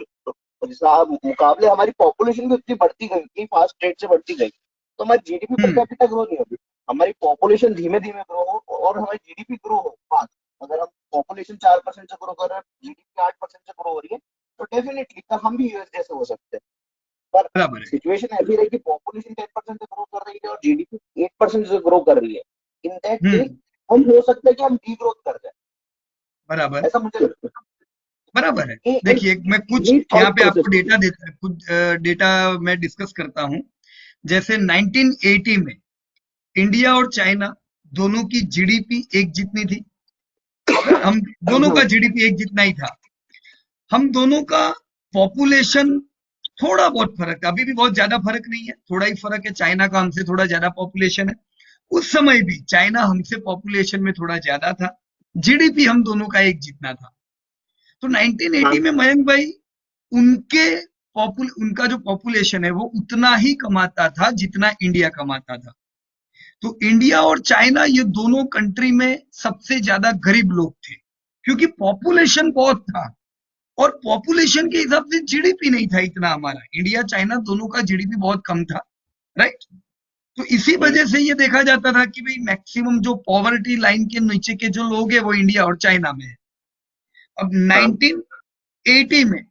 [SPEAKER 6] हिसाब मुकाबले हमारी पॉपुलेशन भी उतनी बढ़ती गई, उतनी फास्ट रेट से बढ़ती गई, तो हमारी जीडीपी पर
[SPEAKER 1] हम्म,
[SPEAKER 6] कैपिटा ग्रो नहीं होगी। हमारी पॉपुलेशन धीमे धीमे ग्रो हो और हमारी जीडीपी ग्रो हो फास्ट। अगर हम पॉपुलेशन 4% से ग्रो कर रहे हैं, जीडीपी 8% से ग्रो हो रही है, तो डेफिनेटली हम भी यूएस जैसे हो सकते हैं। पर
[SPEAKER 1] बराबर है,
[SPEAKER 6] सिचुएशन ऐसी रही कि पॉपुलेशन 10% से ग्रो कर रही है और जीडीपी 8% से ग्रो कर रही है। इन दैट केस
[SPEAKER 1] हम्म,
[SPEAKER 6] हम हो सकता है कि हम डी ग्रोथ कर जाए,
[SPEAKER 1] बराबर,
[SPEAKER 6] ऐसा मुझे लगता
[SPEAKER 1] बराबर है।
[SPEAKER 6] है।
[SPEAKER 1] देखिए, मैं कुछ
[SPEAKER 6] ये
[SPEAKER 1] यहाँ
[SPEAKER 6] थॉट
[SPEAKER 1] पे
[SPEAKER 6] प्रोसेस
[SPEAKER 1] आपको
[SPEAKER 6] होती
[SPEAKER 1] डेटा देता, कुछ डेटा मैं डिस्कस करता हूँ। जैसे 1980 में इंडिया और चाइना दोनों की जीडीपी एक जितनी थी, हम दोनों
[SPEAKER 6] है।
[SPEAKER 1] का जीडीपी एक जितना ही था। हम दोनों का पॉपुलेशन थोड़ा बहुत फर्क है, अभी भी बहुत ज्यादा फर्क नहीं है, थोड़ा ही फर्क है। चाइना का हमसे थोड़ा ज्यादा पॉपुलेशन है, उस समय भी चाइना हमसे पॉपुलेशन में थोड़ा ज्यादा था, जीडीपी हम दोनों का एक जितना था। तो 1980
[SPEAKER 6] हाँ
[SPEAKER 1] में मयंक भाई, उनके उनका जो पॉपुलेशन है वो उतना ही कमाता था जितना इंडिया कमाता था। तो इंडिया और चाइना, ये दोनों कंट्री में सबसे ज्यादा गरीब लोग थे, क्योंकि पॉपुलेशन बहुत था और पॉपुलेशन के हिसाब से जीडीपी नहीं था इतना हमारा। इंडिया चाइना दोनों का जीडीपी बहुत कम था, राइट। तो इसी वजह से ये देखा जाता था कि भाई मैक्सिमम जो पॉवर्टी लाइन के नीचे के जो लोग हैं वो इंडिया और चाइना में है। अब
[SPEAKER 6] हाँ
[SPEAKER 1] 1980 में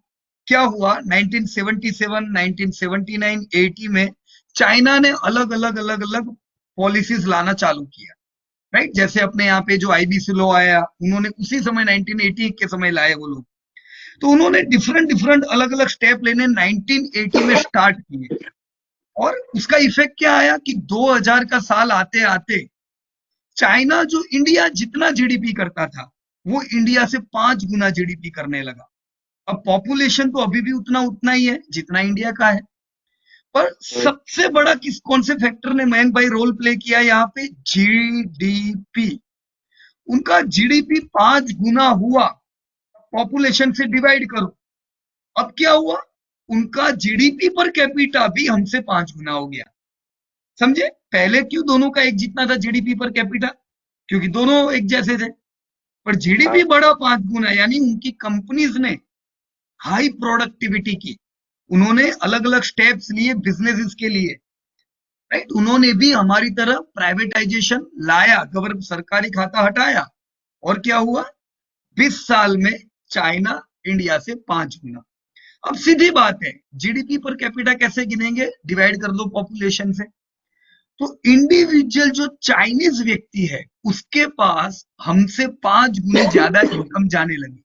[SPEAKER 1] क्या हुआ, 1977, 1979, 80 में चाइना ने अलग अलग अलग अलग पॉलिसीज लाना चालू किया। राइट। जैसे अपने यहाँ पे जो आईबीसी लॉ आया, उन्होंने उसी समय 1980 के समय लाए वो लोग। तो उन्होंने डिफरेंट डिफरेंट अलग अलग स्टेप लेने 1980 में स्टार्ट किए, और उसका इफेक्ट क्या आया कि 2000 का साल आते आते चाइना जो इंडिया जितना जीडीपी करता था, वो इंडिया से 5 गुना जीडीपी करने लगा। अब पॉपुलेशन तो अभी भी उतना उतना ही है जितना इंडिया का है, पर सबसे बड़ा कौन से फैक्टर ने मयंक भाई रोल प्ले किया यहाँ पे? जीडीपी। उनका जीडीपी 5 गुना हुआ, पॉपुलेशन से डिवाइड करो। अब क्या हुआ? उनका जीडीपी पर कैपिटा भी हमसे 5 गुना हो गया। समझे? पहले क्यों दोनों का एक जितना था जीडीपी पर कैपिटा? क्योंकि दोनों एक जैसे थे, पर जीडीपी बढ़ा 5 गुना, यानी उनकी कंपनीज ने हाई प्रोडक्टिविटी की। उन्होंने अलग अलग स्टेप्स लिए बिजनेसेस के लिए, राइट। उन्होंने भी हमारी तरह प्राइवेटाइजेशन लाया, गवर्नमेंट सरकारी खाता हटाया, और क्या हुआ? 20 साल में चाइना इंडिया से 5 गुना। अब सीधी बात है, जीडीपी पर कैपिटा कैसे गिनेंगे? डिवाइड कर दो पॉपुलेशन से। तो इंडिविजुअल जो चाइनीज व्यक्ति है, उसके पास हमसे 5 गुनी ज्यादा इनकम जाने लगी,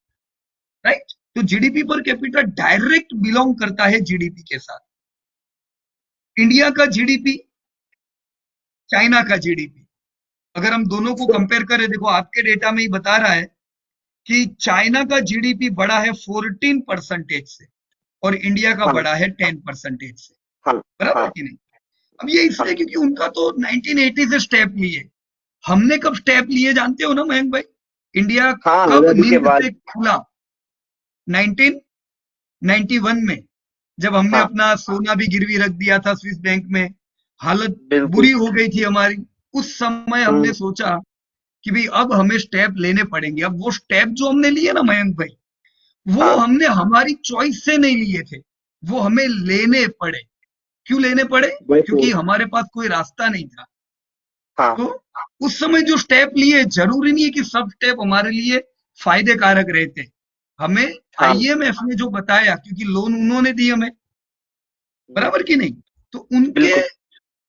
[SPEAKER 1] राइट। तो GDP per capita direct belong करता है जीडीपी के साथ। इंडिया का जीडीपी, चाइना का जीडीपी, अगर हम दोनों को कंपेयर करें, देखो आपके डेटा में ही बता रहा है कि चाइना का जीडीपी बढ़ा है 14% से, और इंडिया का बढ़ा है 10% से, बराबर कि नहीं? अब ये इसलिए क्योंकि उनका तो 1980 से स्टेप लिए, हमने कब स्टेप लिए जानते हो ना मयंक भाई? इंडिया कब नींद से खुला? 1991 में, जब हमने अपना सोना भी गिरवी रख दिया था स्विस बैंक में, हालत बुरी हो गई थी हमारी। उस समय हमने सोचा कि भाई अब हमें स्टेप लेने पड़ेंगे। अब वो स्टेप जो हमने लिए ना मयंक भाई, वो हमने हमारी चॉइस से नहीं लिए थे, वो हमें लेने पड़े। क्यों लेने पड़े? क्योंकि हमारे पास कोई रास्ता नहीं था। तो उस समय जो स्टेप लिए, जरूरी नहीं है कि सब स्टेप हमारे लिए फायदे कारक रहते। हमें आईएमएफ ने जो बताया, क्योंकि लोन उन्होंने दी हमें, बराबर कि नहीं? तो उनके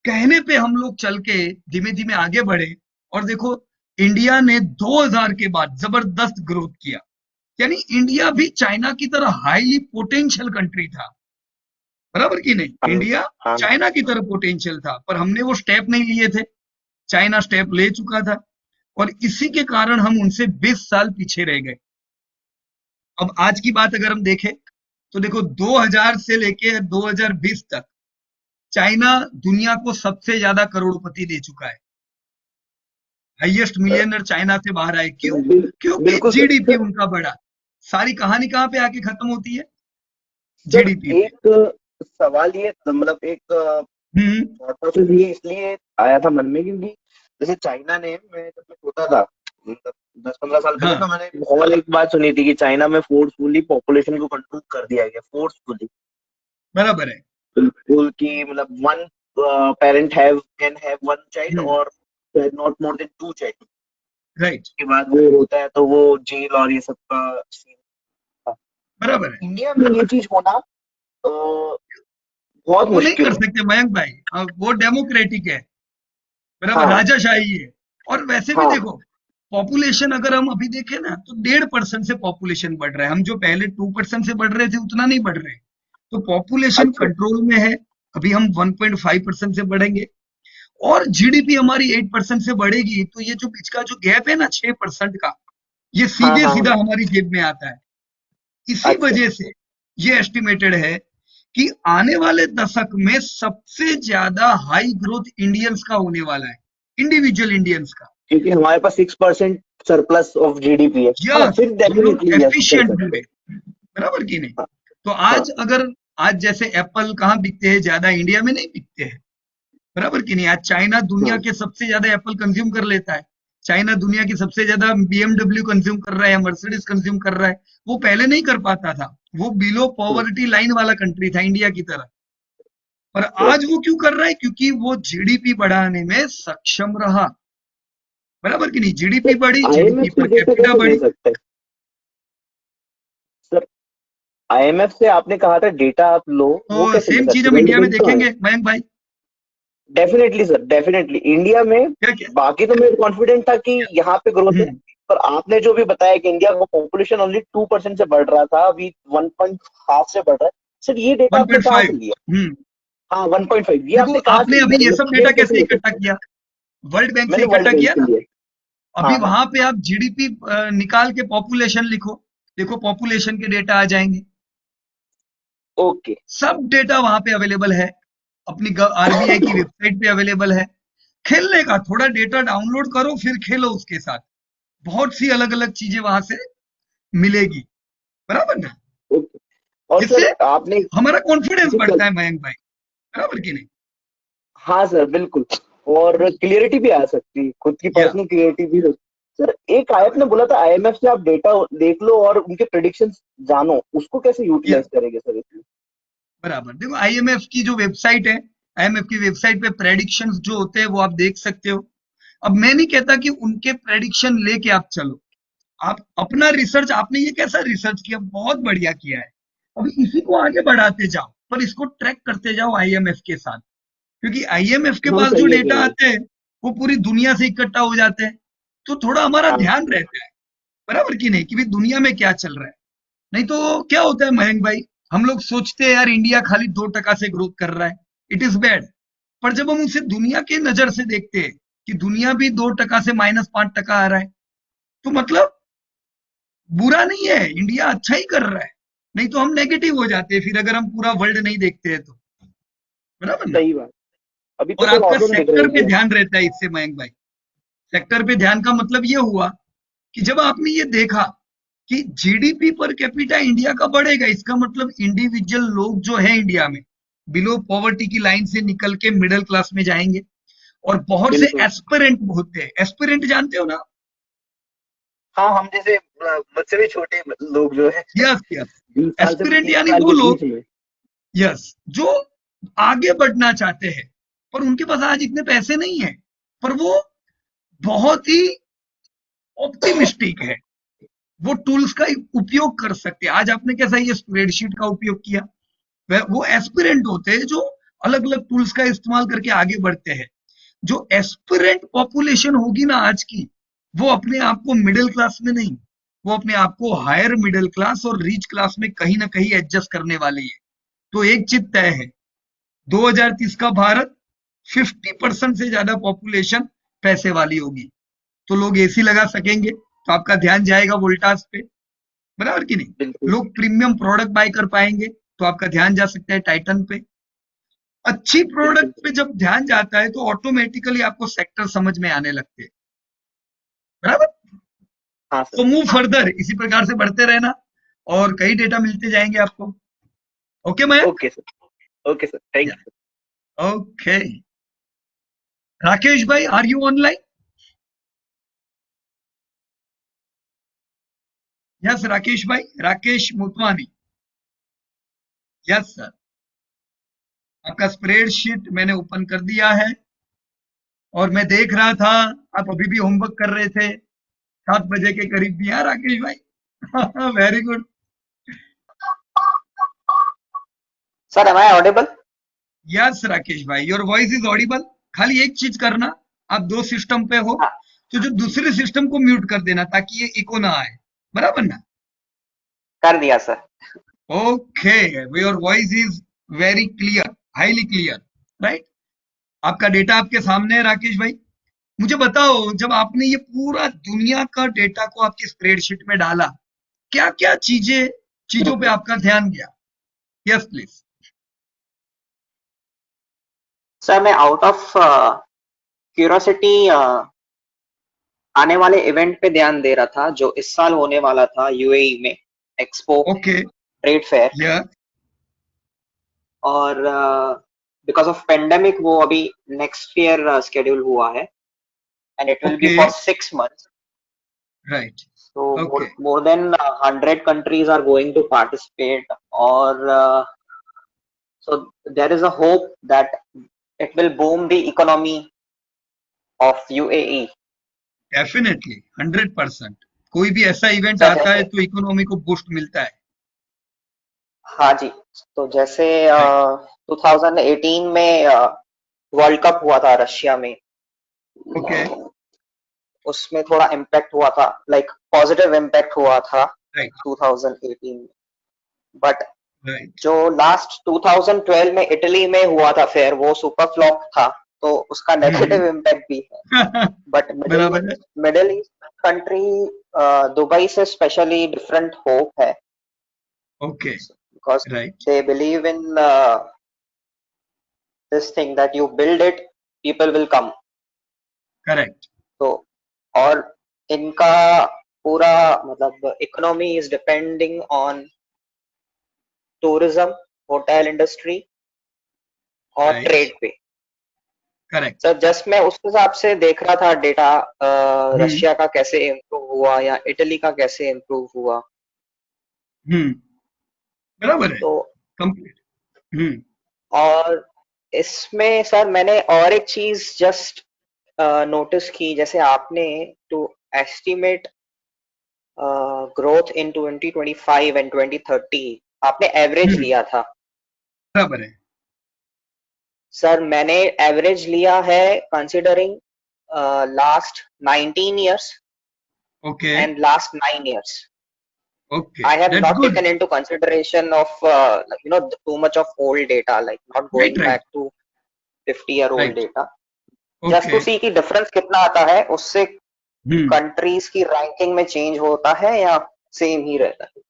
[SPEAKER 1] कहने पे हम लोग चल के धीमे धीमे आगे बढ़े, और देखो इंडिया ने 2000 के बाद जबरदस्त ग्रोथ किया। यानी इंडिया भी चाइना की तरह हाईली पोटेंशियल कंट्री था, बराबर कि नहीं? इंडिया चाइना की तरह पोटेंशियल था, पर हमने वो स्टेप नहीं लिए थे, चाइना स्टेप ले चुका था, और इसी के कारण हम उनसे 20 साल पीछे रह गए। अब आज की बात अगर हम देखें, तो देखो 2000 से लेके 2020 तक चाइना दुनिया को सबसे ज्यादा करोड़पति दे चुका है। हाईएस्ट मिलियनर चाइना से बाहर आए। क्यों? क्योंकि जीडीपी उनका बढ़ा। सारी कहानी कहां पे आके खत्म होती है? जीडीपी पे।
[SPEAKER 6] एक सवाल ये, मतलब एक प्रोसेस ये इसलिए आया था मन में क्योंकि जैसे चाइना ने, मैं जब मैं छोटा था, मतलब 10-15 साल पहले, तो मैंने बहुत एक बात सुनी थी कि चाइना में फोर्सफुली पॉपुलेशन को कंट्रोल कर दिया गया, फोर्सफुली।
[SPEAKER 1] बराबर है।
[SPEAKER 6] बिल्कुल, कि मतलब one parent can have one child और not more than 2 child.
[SPEAKER 1] Right.
[SPEAKER 6] के बाद वो होता है तो वो जेल और ये सब का सीन था।
[SPEAKER 1] बराबर है।
[SPEAKER 6] इंडिया में ये चीज होना बहुत
[SPEAKER 1] वो नहीं कर
[SPEAKER 6] मुश्किल है।
[SPEAKER 1] सकते मयंक भाई, वो डेमोक्रेटिक है, बराबर, राजाशाही है। और वैसे भी देखो, पॉपुलेशन अगर हम अभी देखें ना, तो 1.5% से पॉपुलेशन बढ़ रहा है। हम जो पहले 2% से बढ़ रहे थे, उतना नहीं बढ़ रहे। तो पॉपुलेशन कंट्रोल में है। अभी हम 1.5% से बढ़ेंगे, और जीडीपी हमारी 8% से बढ़ेगी। तो ये जो बीच का जो गैप है ना 6% का, ये सीधे सीधा हमारी जेब में आता है। इसी वजह से ये एस्टिमेटेड है कि आने वाले दशक में सबसे ज्यादा हाई ग्रोथ इंडियंस का होने वाला है, इंडिविजुअल इंडियंस का,
[SPEAKER 6] क्योंकि हमारे पास 6% सरप्लस ऑफ जीडीपी है। फिर डेफिनेटली
[SPEAKER 1] एफिशिएंट होंगे, बराबर की नहीं? तो आज जैसे एप्पल कहाँ बिकते हैं ज्यादा? इंडिया में नहीं बिकते हैं, बराबर की नहीं? आज चाइना दुनिया के सबसे ज्यादा एप्पल कंज्यूम कर लेता है। चाइना दुनिया की सबसे ज्यादा बीएमडब्ल्यू कंज्यूम कर रहा है, मर्सिडीज कंज्यूम कर रहा है। वो पहले नहीं कर पाता था, वो बिलो पॉवर्टी लाइन वाला कंट्री था इंडिया की तरह। पर आज वो क्यों कर रहा है? क्योंकि वो जीडीपी बढ़ाने में सक्षम रहा, बराबर की नहीं? जीडीपी बढ़ी, जीडीपी पर कैपिटा बढ़ी।
[SPEAKER 6] सर, आईएमएफ से आपने कहा था डेटा आप लो, वो
[SPEAKER 1] तो
[SPEAKER 6] कैसे ले
[SPEAKER 1] सेम
[SPEAKER 6] सकते?
[SPEAKER 1] चीज हम इंडिया में देखेंगे मयंक भाई।
[SPEAKER 6] डेफिनेटली सर, डेफिनेटली इंडिया में
[SPEAKER 1] क्या क्या
[SPEAKER 6] बाकी तो मैं कॉन्फिडेंट था कि यहाँ पे ग्रोथ है, पर आपने जो भी बताया कि इंडिया का पॉपुलेशन ओनली 2% से बढ़ रहा था, अभी 1.5 से बढ़ रहा है, सर ये डेटा आपने कहाँ
[SPEAKER 1] 1.5।
[SPEAKER 6] से लिया? हाँ 1.5, ये
[SPEAKER 1] देखो
[SPEAKER 6] आपने कहाँ से
[SPEAKER 1] आपने अभी
[SPEAKER 6] लिया,
[SPEAKER 1] ये
[SPEAKER 6] मतलब
[SPEAKER 1] सब डेटा
[SPEAKER 6] शेयर कैसे
[SPEAKER 1] कैसे
[SPEAKER 6] ले
[SPEAKER 1] इकट्ठा
[SPEAKER 6] सकते हैं?
[SPEAKER 1] किया? वर्ल्ड बैंक से
[SPEAKER 6] मैंने वर्ल्ड
[SPEAKER 1] इकट्ठा
[SPEAKER 6] बैंक
[SPEAKER 1] किया
[SPEAKER 6] से
[SPEAKER 1] ना।
[SPEAKER 6] लिया।
[SPEAKER 1] अभी
[SPEAKER 6] हाँ हाँ,
[SPEAKER 1] वहां पे आप जीडीपी निकाल के पॉपुलेशन लिखो, देखो पॉपुलेशन के डेटा आ जाएंगे।
[SPEAKER 6] ओके।
[SPEAKER 1] सब डेटा वहां पे अवेलेबल है, अपनी आरबीआई की वेबसाइट पे अवेलेबल है। खेलने का थोड़ा डेटा डाउनलोड करो, फिर खेलो उसके साथ। बहुत सी अलग अलग चीजें वहां से मिलेगी, बराबर ना।
[SPEAKER 6] ओके। और
[SPEAKER 1] इससे
[SPEAKER 6] सर आपने
[SPEAKER 1] हमारा कॉन्फिडेंस
[SPEAKER 6] जो
[SPEAKER 1] बढ़ता है मयंक भाई, बराबर कि नहीं?
[SPEAKER 6] हाँ सर बिल्कुल, और क्लियरिटी भी आ सकती है, खुद की
[SPEAKER 1] या
[SPEAKER 6] पर्सनल क्लियरिटी भी हो। सर एक आयत ने बोला था आईएमएफ से आप डेटा देख लो और उनके प्रेडिक्शंस जानो, उसको कैसे
[SPEAKER 1] या
[SPEAKER 6] यूटिलाइज करेंगे सर इसमें?
[SPEAKER 1] बराबर। देखो आईएमएफ की जो वेबसाइट है, आईएमएफ की वेबसाइट पे प्रेडिक्शंस जो होते हैं वो आप देख सकते हो। अब मैं नहीं कहता कि उनके प्रेडिक्शन लेके आप चलो, आप अपना रिसर्च, आपने ये कैसा रिसर्च किया, बहुत बढ़िया किया है। अब इसी को आगे बढ़ाते जाओ, पर इसको ट्रैक करते जाओ आईएमएफ के साथ, क्योंकि आईएमएफ के
[SPEAKER 6] एकदम
[SPEAKER 1] पास जो
[SPEAKER 6] सही है
[SPEAKER 1] डेटा
[SPEAKER 6] सर ये।
[SPEAKER 1] आते हैं वो पूरी दुनिया से इकट्ठा हो जाते हैं, तो थोड़ा हमारा
[SPEAKER 6] हाँ
[SPEAKER 1] ध्यान रहता है, बराबर कि नहीं, कि भाई दुनिया में क्या चल रहा है। नहीं तो क्या होता है मयंक भाई, हम लोग सोचते हैं यार इंडिया खाली 2% से ग्रोथ कर रहा है, इट इज बैड। पर जब हम उसे दुनिया के नजर से देखते हैं कि दुनिया भी 2% से -5% आ रहा है, तो मतलब बुरा नहीं है, इंडिया अच्छा ही कर रहा है। नहीं तो हम नेगेटिव हो जाते हैं फिर, अगर हम पूरा वर्ल्ड नहीं देखते हैं तो, बराबर ना।
[SPEAKER 6] सही बात। अभी तो
[SPEAKER 1] और
[SPEAKER 6] सर
[SPEAKER 1] आपका
[SPEAKER 6] लॉकडाउन दिख रहा है
[SPEAKER 1] सेक्टर पे
[SPEAKER 6] इंडिया में।
[SPEAKER 1] ध्यान रहता है इससे मयंक भाई। सेक्टर पे ध्यान का मतलब ये हुआ कि जब आपने ये देखा कि जीडीपी पर कैपिटा इंडिया का बढ़ेगा, इसका मतलब इंडिविजुअल लोग जो है इंडिया में बिलो पॉवर्टी की लाइन से निकल के मिडिल क्लास में जाएंगे। और बहुत से
[SPEAKER 6] बिल्कुल।
[SPEAKER 1] एस्पिरेंट होते हैं, एस्पिरेंट जानते हो ना?
[SPEAKER 6] हाँ हम जैसे मुझसे भी छोटे लोग जो है
[SPEAKER 1] यस यस।
[SPEAKER 6] 20 साल से
[SPEAKER 1] एस्पिरेंट
[SPEAKER 6] 25
[SPEAKER 1] यानी
[SPEAKER 6] साल
[SPEAKER 1] वो
[SPEAKER 6] के
[SPEAKER 1] लोग,
[SPEAKER 6] बीच में।
[SPEAKER 1] यस, जो आगे बढ़ना चाहते हैं, पर उनके पास आज इतने पैसे नहीं है, पर वो बहुत ही ऑप्टिमिस्टिक है, वो टूल्स का उपयोग कर सकते हैं। आज आपने कैसा ये स्प्रेडशीट का उपयोग किया, वो एस्पिरेंट होते हैं जो अलग अलग टूल्स का इस्तेमाल करके आगे बढ़ते हैं। जो एस्पिरेंट पॉपुलेशन होगी ना आज की, वो अपने आप को मिडिल क्लास में नहीं, वो अपने आप को हायर मिडिल क्लास और रिच क्लास में कहीं ना कहीं एडजस्ट करने वाली है। तो एक चीज तय है, 2030 का भारत 50% से ज्यादा पॉपुलेशन पैसे वाली होगी। तो लोग एसी लगा सकेंगे तो आपका ध्यान जाएगा वोल्टास पे, बराबर कि नहीं।
[SPEAKER 6] बिल्कुल
[SPEAKER 1] लोग प्रीमियम प्रोडक्ट बाय कर पाएंगे तो आपका ध्यान जा सकता है टाइटन पे। अच्छी
[SPEAKER 6] बिल्कुल
[SPEAKER 1] प्रोडक्ट पे जब ध्यान जाता है तो ऑटोमेटिकली आपको सेक्टर समझ में आने लगते हैं, बराबर।
[SPEAKER 6] हाँ
[SPEAKER 1] तो
[SPEAKER 6] सर।
[SPEAKER 1] मूव फर्दर इसी प्रकार से बढ़ते रहना, और कई डेटा मिलते जाएंगे आपको। Okay Mayank.
[SPEAKER 6] Okay sir, okay sir, thank you.
[SPEAKER 1] Okay Rakesh भाई, are you online? Yes Rakesh भाई, राकेश मोतवानी। Yes sir. आपका स्प्रेडशीट मैंने ओपन कर दिया है, और मैं देख रहा था आप अभी भी होमवर्क कर रहे थे, 7 बजे के करीब भी। हाँ राकेश भाई, very good.
[SPEAKER 7] Sir am I audible?
[SPEAKER 1] Yes Rakesh भाई, योर वॉइस इज ऑडिबल। खाली एक चीज करना, आप 2 सिस्टम पे हो,
[SPEAKER 7] हाँ
[SPEAKER 1] तो जो दूसरे सिस्टम को म्यूट कर देना ताकि ये इको ना आए, बराबर ना।
[SPEAKER 7] कर दिया sir.
[SPEAKER 1] Okay, your voice is very clear, highly clear, right. आपका डेटा आपके सामने है राकेश भाई। मुझे बताओ, जब आपने ये पूरा दुनिया का डेटा को आपकी स्प्रेडशीट में डाला, क्या क्या चीजों पे आपका ध्यान गया? Yes please.
[SPEAKER 7] सर मैं आउट ऑफ क्यूरोसिटी आने वाले इवेंट पे ध्यान दे रहा था जो इस साल होने वाला था यूएई में, expo
[SPEAKER 1] okay.
[SPEAKER 7] Trade fair.
[SPEAKER 1] Yes
[SPEAKER 7] और बिकॉज ऑफ पेंडेमिक वो अभी नेक्स्ट ईयर शेड्यूल हुआ है, and it will be
[SPEAKER 1] okay
[SPEAKER 7] for 6 months.
[SPEAKER 1] Right
[SPEAKER 7] So
[SPEAKER 1] okay
[SPEAKER 7] more than 100 countries are going to participate, or so there is a hope that it will boom the economy of UAE.
[SPEAKER 1] Definitely 100%। कोई भी ऐसा event
[SPEAKER 7] sir
[SPEAKER 1] आता है
[SPEAKER 7] जैसे,
[SPEAKER 1] तो economy को boost मिलता है।
[SPEAKER 7] हाँ जी, तो जैसे
[SPEAKER 1] राइट
[SPEAKER 7] 2018 में वर्ल्ड कप हुआ था रशिया में,
[SPEAKER 1] ओके
[SPEAKER 7] उसमें थोड़ा इम्पैक्ट हुआ था, लाइक पॉजिटिव इम्पैक्ट हुआ था
[SPEAKER 1] राइट
[SPEAKER 7] 2018 में। बट
[SPEAKER 1] राइट
[SPEAKER 7] जो लास्ट 2012 में इटली में हुआ था फेयर, वो सुपर फ्लॉप था, तो उसका नेगेटिव इम्पैक्ट भी है। बट
[SPEAKER 1] बराबर है
[SPEAKER 7] मिडिल ईस्ट कंट्री, दुबई से स्पेशली डिफरेंट होप है,
[SPEAKER 1] okay
[SPEAKER 7] because
[SPEAKER 1] right
[SPEAKER 7] they believe in this thing that you build it, people will come.
[SPEAKER 1] Correct
[SPEAKER 7] तो और इनका पूरा मतलब economy is depending on tourism, hotel industry और
[SPEAKER 1] राइट
[SPEAKER 7] ट्रेड पे।
[SPEAKER 1] Correct
[SPEAKER 7] sir just मैं उस हिसाब से देख रहा था डेटा, रशिया का कैसे इम्प्रूव हुआ या इटली का कैसे इम्प्रूव हुआ,
[SPEAKER 1] बराबर है
[SPEAKER 7] तो
[SPEAKER 1] कंप्लीट
[SPEAKER 7] और इसमें सर मैंने और एक चीज जस्ट नोटिस की, जैसे आपने to estimate growth in 2025 and 2030 आपने एवरेज लिया था।
[SPEAKER 1] बराबर है
[SPEAKER 7] सर मैंने एवरेज लिया है considering last 19 years
[SPEAKER 1] okay
[SPEAKER 7] and last 9 years.
[SPEAKER 1] Okay
[SPEAKER 7] I have
[SPEAKER 1] that's
[SPEAKER 7] not
[SPEAKER 1] good
[SPEAKER 7] taken into consideration of too much of old data, like not going
[SPEAKER 1] Right, right.
[SPEAKER 7] back to 50-year-old
[SPEAKER 1] Right.
[SPEAKER 7] data, just to
[SPEAKER 1] okay
[SPEAKER 7] see कि difference कितना आता है, उससे countries की ranking में change होता है या सेम ही रहता है।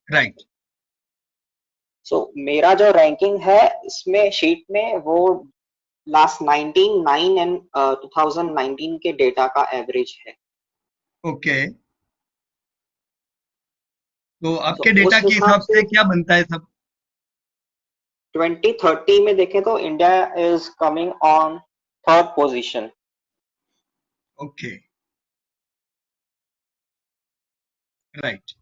[SPEAKER 1] राइट
[SPEAKER 7] सो मेरा जो रैंकिंग है इसमें शीट में वो लास्ट 19 एंड 2019 के डेटा का एवरेज है।
[SPEAKER 1] ओके तो आपके
[SPEAKER 7] तो
[SPEAKER 1] डेटा
[SPEAKER 7] उस
[SPEAKER 1] के हिसाब
[SPEAKER 7] हिसाब
[SPEAKER 1] से
[SPEAKER 7] से
[SPEAKER 1] क्या बनता है सब
[SPEAKER 7] 2030 में देखें तो India is coming on third position.
[SPEAKER 1] Okay right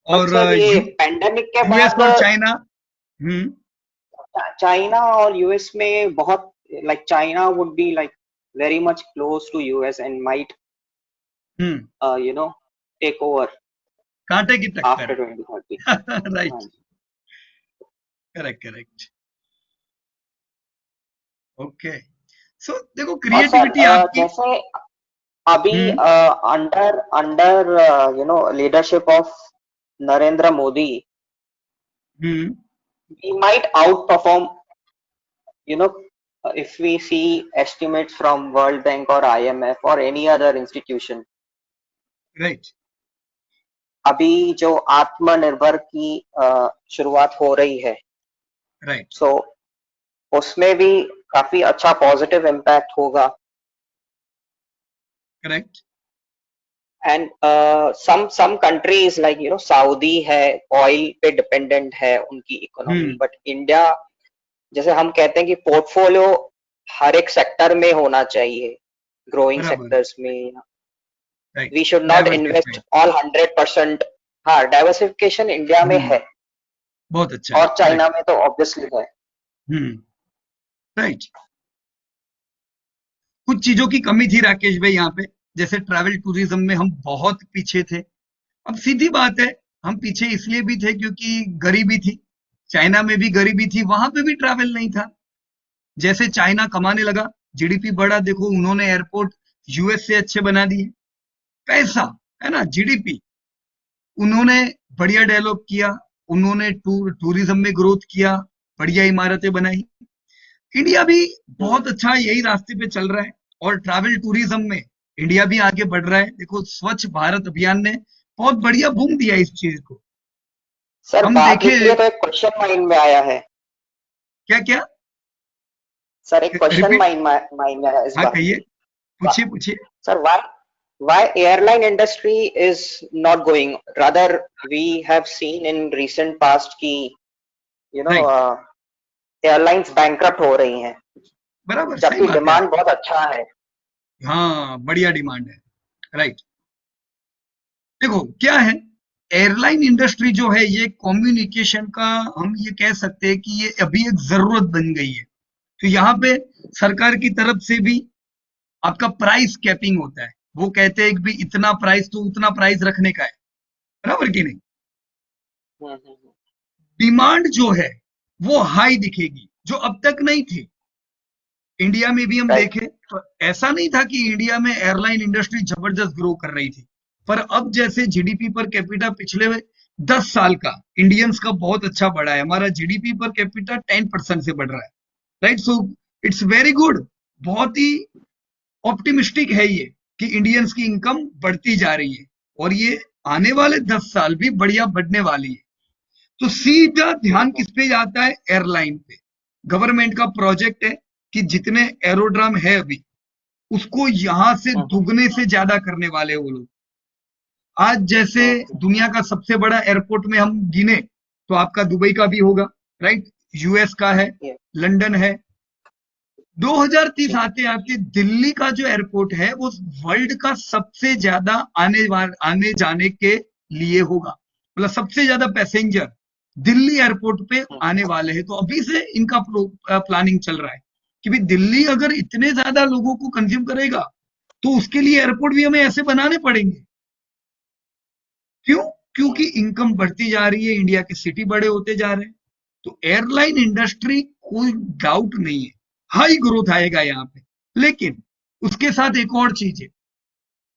[SPEAKER 7] but
[SPEAKER 1] और
[SPEAKER 7] सर ये पेंडेमिक के
[SPEAKER 1] यूएस
[SPEAKER 7] बाद
[SPEAKER 1] और चाइना
[SPEAKER 7] चाइना और यूएस में बहुत, like China would be like very much close to US and might take over
[SPEAKER 1] कांटे की टक्कर
[SPEAKER 7] after 2030।
[SPEAKER 1] Right correct correct okay so देखो
[SPEAKER 7] और सर
[SPEAKER 1] क्रिएटिविटी आपकी
[SPEAKER 7] जैसे अभी under under leadership of Narendra Modi we might outperform, if we see estimates from World Bank or IMF or any other institution.
[SPEAKER 1] Right
[SPEAKER 7] अभी जो आत्मनिर्भर की शुरुआत हो रही है,
[SPEAKER 1] राइट
[SPEAKER 7] सो उसमें भी काफी अच्छा पॉजिटिव इम्पैक्ट होगा।
[SPEAKER 1] Correct
[SPEAKER 7] and some countries like Saudi है, ऑयल पे डिपेंडेंट है उनकी इकोनॉमी, बट इंडिया जैसे हम कहते हैं कि पोर्टफोलियो हर एक सेक्टर में होना चाहिए, ग्रोइंग
[SPEAKER 1] बराबर
[SPEAKER 7] सेक्टर्स में
[SPEAKER 1] right
[SPEAKER 7] we should not invest all 100%। हाँ, डाइवर्सिफिकेशन इंडिया में है
[SPEAKER 1] बहुत अच्छा
[SPEAKER 7] और चाइना में तो ऑब्वियसली है।
[SPEAKER 1] राइट कुछ चीजों की कमी थी राकेश भाई यहाँ पे, जैसे ट्रैवल टूरिज्म में हम बहुत पीछे थे। अब सीधी बात है हम पीछे इसलिए भी थे क्योंकि गरीबी थी, चाइना में भी गरीबी थी, वहां पे भी ट्रैवल नहीं था। जैसे चाइना कमाने लगा, जीडीपी बढ़ा, देखो उन्होंने एयरपोर्ट यूएस से अच्छे बना दिए, पैसा है ना, जीडीपी उन्होंने बढ़िया डेवलप किया, उन्होंने टूरिज्म में ग्रोथ किया, बढ़िया इमारतें बनाई। इंडिया भी बहुत अच्छा यही रास्ते पे चल रहा है और ट्रैवल टूरिज्म में इंडिया भी आगे बढ़ रहा है। देखो स्वच्छ भारत अभियान ने बहुत बढ़िया बूम दिया इस चीज को।
[SPEAKER 7] सर
[SPEAKER 1] हम
[SPEAKER 7] बात
[SPEAKER 1] देखें
[SPEAKER 7] निकली तो एक क्वेश्चन माइंड में आया है।
[SPEAKER 1] क्या क्या
[SPEAKER 7] सर एक क्वेश्चन
[SPEAKER 1] रिपीट
[SPEAKER 7] माइंड में आया इस
[SPEAKER 1] हाँ
[SPEAKER 7] बार।
[SPEAKER 1] कहिए पूछिए पूछिए
[SPEAKER 7] Sir, why airline industry is not going? Rather, we have seen in recent past कि airlines bankrupt हो रही हैं,
[SPEAKER 1] बराबर सही
[SPEAKER 7] जबकि
[SPEAKER 1] बात है
[SPEAKER 7] डिमांड बहुत अच्छा है।
[SPEAKER 1] हाँ बढ़िया डिमांड है राइट। देखो क्या है, एयरलाइन इंडस्ट्री जो है ये कम्युनिकेशन का हम ये कह सकते हैं कि ये अभी एक जरूरत बन गई है। तो यहाँ पे सरकार की तरफ से भी आपका प्राइस कैपिंग होता है, वो कहते हैं कि भी इतना प्राइस तो उतना प्राइस रखने का है, बराबर कि नहीं। डिमांड जो है वो हाई दिखेगी, जो अब तक नहीं थी। इंडिया में भी हम
[SPEAKER 7] Right.
[SPEAKER 1] देखें तो ऐसा नहीं था कि इंडिया में एयरलाइन इंडस्ट्री जबरदस्त ग्रो कर रही थी, पर अब जैसे जीडीपी पर कैपिटा पिछले 10 साल का इंडियंस का बहुत अच्छा बढ़ा है। हमारा जीडीपी पर कैपिटा 10% से बढ़ रहा है, right? So it's very good, बहुत ही ऑप्टिमिस्टिक है ये कि इंडियंस की इनकम बढ़ती जा रही है और ये आने वाले 10 साल भी बढ़िया बढ़ने वाली है। तो सीधा ध्यान किस पे जाता है? एयरलाइन पे। गवर्नमेंट का प्रोजेक्ट है कि जितने एरोड्रम है अभी उसको यहां से दुगने से ज्यादा करने वाले वो लोग। आज जैसे दुनिया का सबसे बड़ा एयरपोर्ट में हम गिने तो आपका दुबई का भी होगा, राइट? यूएस का है,
[SPEAKER 7] Yeah.
[SPEAKER 1] लंदन है। 2030 आते आते दिल्ली का जो एयरपोर्ट है वो वर्ल्ड का सबसे ज्यादा आने जाने के लिए होगा, मतलब सबसे ज्यादा पैसेंजर दिल्ली एयरपोर्ट पे आने वाले हैं। तो अभी से इनका प्लानिंग चल रहा है कि भाई दिल्ली अगर इतने ज्यादा लोगों को कंज्यूम करेगा तो उसके लिए एयरपोर्ट भी हमें ऐसे बनाने पड़ेंगे। क्यों? क्योंकि इनकम बढ़ती जा रही है, इंडिया के सिटी बड़े होते जा रहे हैं। तो एयरलाइन इंडस्ट्री कोई डाउट नहीं है, हाई ग्रोथ आएगा यहाँ पे। लेकिन उसके साथ एक और चीज है,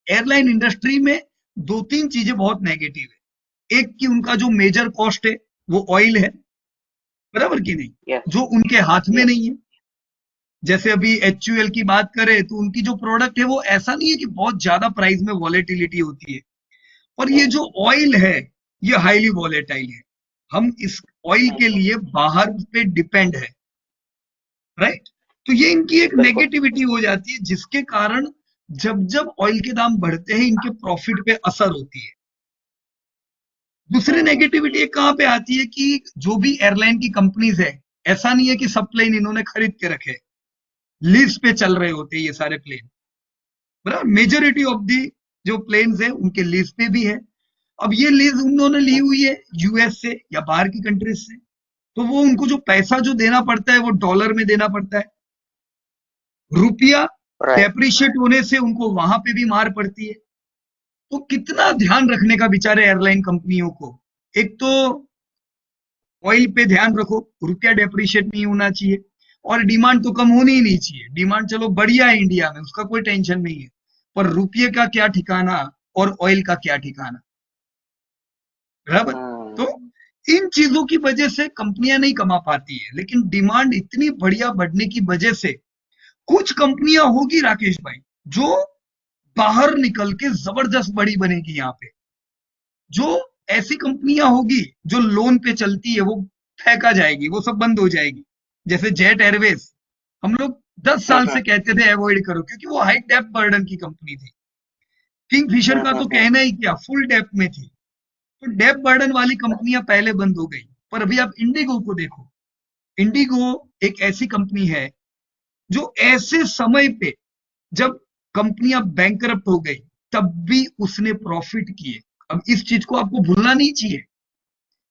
[SPEAKER 1] एयरलाइन इंडस्ट्री में 2-3 चीजें बहुत नेगेटिव है। एक कि उनका जो मेजर कॉस्ट है वो ऑयल है, बराबर की नहीं?
[SPEAKER 7] Yes.
[SPEAKER 1] जो उनके हाथ में नहीं है। जैसे अभी HUL की बात करें तो उनकी जो प्रोडक्ट है वो ऐसा नहीं है कि बहुत ज्यादा प्राइस में वॉलेटिलिटी होती है, और ये जो ऑयल है ये हाईली वॉलेटाइल है। हम इस ऑयल के लिए बाहर पे डिपेंड है, राइट? तो ये इनकी एक
[SPEAKER 7] बिल्कुल।
[SPEAKER 1] नेगेटिविटी हो जाती है, जिसके कारण जब जब ऑयल के दाम बढ़ते हैं इनके प्रॉफिट पे असर होती है। दूसरी नेगेटिविटी कहां पे आती है कि जो भी एयरलाइन की कंपनीज है, ऐसा नहीं है कि सब प्लेन इन्होंने खरीद के रखे, लीज पे चल रहे होते हैं ये सारे प्लेन, बराबर? मेजोरिटी ऑफ दी जो प्लेन्स है उनके लीज पे भी है। अब ये लीज उन्होंने ली हुई है यूएस से या बाहर की कंट्रीज से, तो वो उनको जो पैसा जो देना पड़ता है वो डॉलर में देना पड़ता है। रुपया
[SPEAKER 7] Right.
[SPEAKER 1] डेप्रिशिएट होने से उनको वहां पे भी मार पड़ती है। तो कितना ध्यान रखने का बेचारे एयरलाइन कंपनियों को। एक तो ऑयल पे ध्यान रखो, रुपया डेप्रिशिएट नहीं होना चाहिए, और डिमांड तो कम होनी ही नहीं चाहिए। डिमांड चलो बढ़िया है इंडिया में, उसका कोई टेंशन नहीं है, पर रुपये का क्या ठिकाना और ऑयल का क्या ठिकाना, बराबर? तो इन चीजों की वजह से कंपनियां नहीं कमा पाती है, लेकिन डिमांड इतनी बढ़िया बढ़ने की वजह से कुछ कंपनियां होगी राकेश भाई जो बाहर निकल के जबरदस्त बड़ी बनेगी यहाँ पे। जो ऐसी कंपनियां होगी जो लोन पे चलती है वो फेंका जाएगी, वो सब बंद हो जाएगी। जैसे जेट एयरवेज, हम लोग 10 साल से कहते थे अवॉइड करो, क्योंकि वो हाई डेप्थ बर्डन की कंपनी थी। किंगफिशर का तो कहना ही क्या, फुल डेप्थ में थी। तो डेप्थ बर्डन वाली कंपनियां पहले बंद हो गई। पर अभी आप इंडिगो को देखो, इंडिगो एक ऐसी कंपनी है जो ऐसे समय पे जब कंपनियां बैंकरप्ट हो गई तब भी उसने प्रॉफिट किए। अब इस चीज को आपको भूलना नहीं चाहिए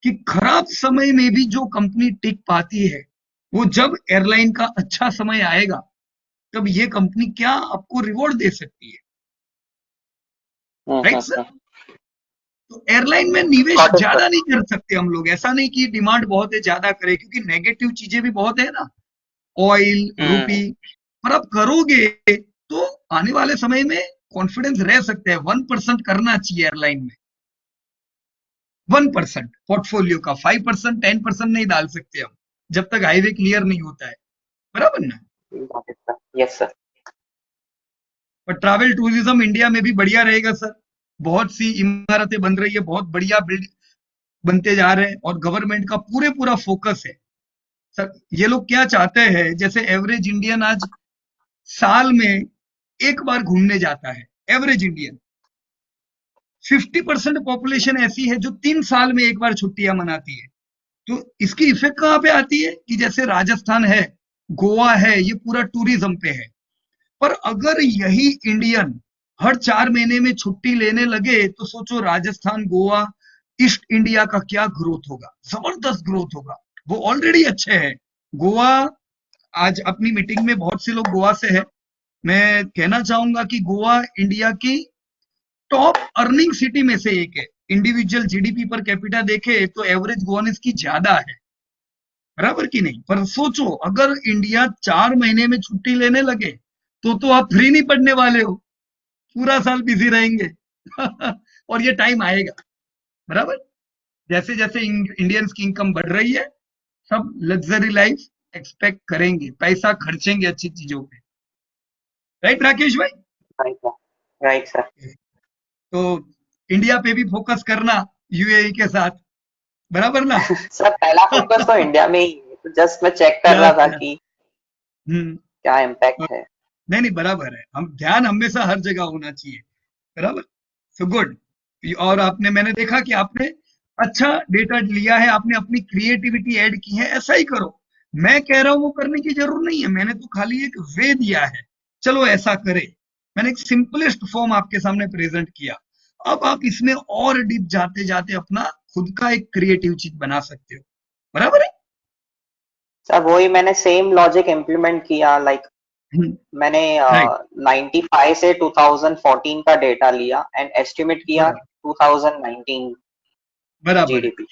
[SPEAKER 1] कि खराब समय में भी जो कंपनी टिक पाती है, वो जब एयरलाइन का अच्छा समय आएगा तब ये कंपनी क्या आपको रिवॉर्ड दे सकती है, राइट सर? तो एयरलाइन में निवेश
[SPEAKER 7] Got it,
[SPEAKER 1] ज्यादा
[SPEAKER 7] sir.
[SPEAKER 1] नहीं कर सकते हम लोग। ऐसा नहीं कि डिमांड बहुत है ज्यादा करे, क्योंकि नेगेटिव चीजें भी बहुत है ना, ऑयल, रूपी। पर आप करोगे तो आने वाले समय में कॉन्फिडेंस रह सकते हैं। 1% करना चाहिए एयरलाइन में, 1% पोर्टफोलियो का। 5% 10% नहीं डाल सकते हम जब तक हाईवे क्लियर नहीं होता है, बराबर ना?
[SPEAKER 7] Got it, sir. Yes, sir.
[SPEAKER 1] पर ट्रैवल टूरिज्म इंडिया में भी बढ़िया रहेगा सर। बहुत सी इमारतें बन रही है, बहुत बढ़िया बिल्ड बनते जा रहे हैं, और गवर्नमेंट का पूरा फोकस है सर। ये लोग क्या चाहते हैं, जैसे एवरेज इंडियन आज साल में एक बार घूमने जाता है, एवरेज इंडियन 50% पॉपुलेशन ऐसी है जो 3 साल में एक बार छुट्टियां मनाती है। तो इसकी इफेक्ट कहां पे आती है कि जैसे राजस्थान है, गोवा है, ये पूरा टूरिज्म पे है। पर अगर यही इंडियन हर 4 महीने में छुट्टी लेने लगे तो सोचो राजस्थान, गोवा, ईस्ट इंडिया का क्या ग्रोथ होगा। जबरदस्त ग्रोथ होगा। वो ऑलरेडी अच्छे हैं। गोवा, आज अपनी मीटिंग में बहुत से लोग गोवा से है, मैं कहना चाहूंगा कि गोवा इंडिया की टॉप अर्निंग सिटी में से एक है। इंडिविजुअल जीडीपी पर कैपिटा देखे तो एवरेज गोवानिस की ज्यादा है, बराबर कि नहीं? पर सोचो अगर इंडिया 4 महीने में छुट्टी लेने लगे तो आप फ्री नहीं पड़ने वाले हो, पूरा साल बिजी रहेंगे और ये टाइम आएगा, बराबर? जैसे जैसे इंडियंस की इनकम बढ़ रही है, सब लग्जरी लाइफ एक्सपेक्ट करेंगे, पैसा खर्चेंगे अच्छी चीजों पे, राइट राकेश भाई?
[SPEAKER 7] Right, sir. Right, sir.
[SPEAKER 1] तो इंडिया पे भी फोकस करना यूएई के साथ, बराबर ना?
[SPEAKER 7] सर पहला फोकस तो इंडिया में ही है, तो जस्ट मैं चेक कर रहा था कि
[SPEAKER 1] हम्म,
[SPEAKER 7] क्या इम्पैक्ट है।
[SPEAKER 1] नहीं बराबर है, हम ध्यान हमेशा हर जगह होना चाहिए, बराबर? So good. और आपने, मैंने देखा कि आपने अच्छा डेटा लिया है, आपने अपनी क्रिएटिविटी ऐड की है, ऐसा ही करो। मैं कह रहा हूं वो करने की जरूरत नहीं है, मैंने तो खाली एक वे दिया है, चलो ऐसा करे। मैंने एक सिंपलेस्ट फॉर्म आपके सामने प्रेजेंट किया, अब आप इसमें और डीप जाते जाते अपना खुद का एक क्रिएटिव चीज बना सकते हो, बराबर है?
[SPEAKER 7] सर वही मैंने सेम लॉजिक इम्प्लीमेंट किया, लाइक मैंने
[SPEAKER 1] राइट
[SPEAKER 7] 95 से 2014 का डेटा लिया एंड एस्टिमेट किया 2019
[SPEAKER 1] बराबर है,
[SPEAKER 7] GDP.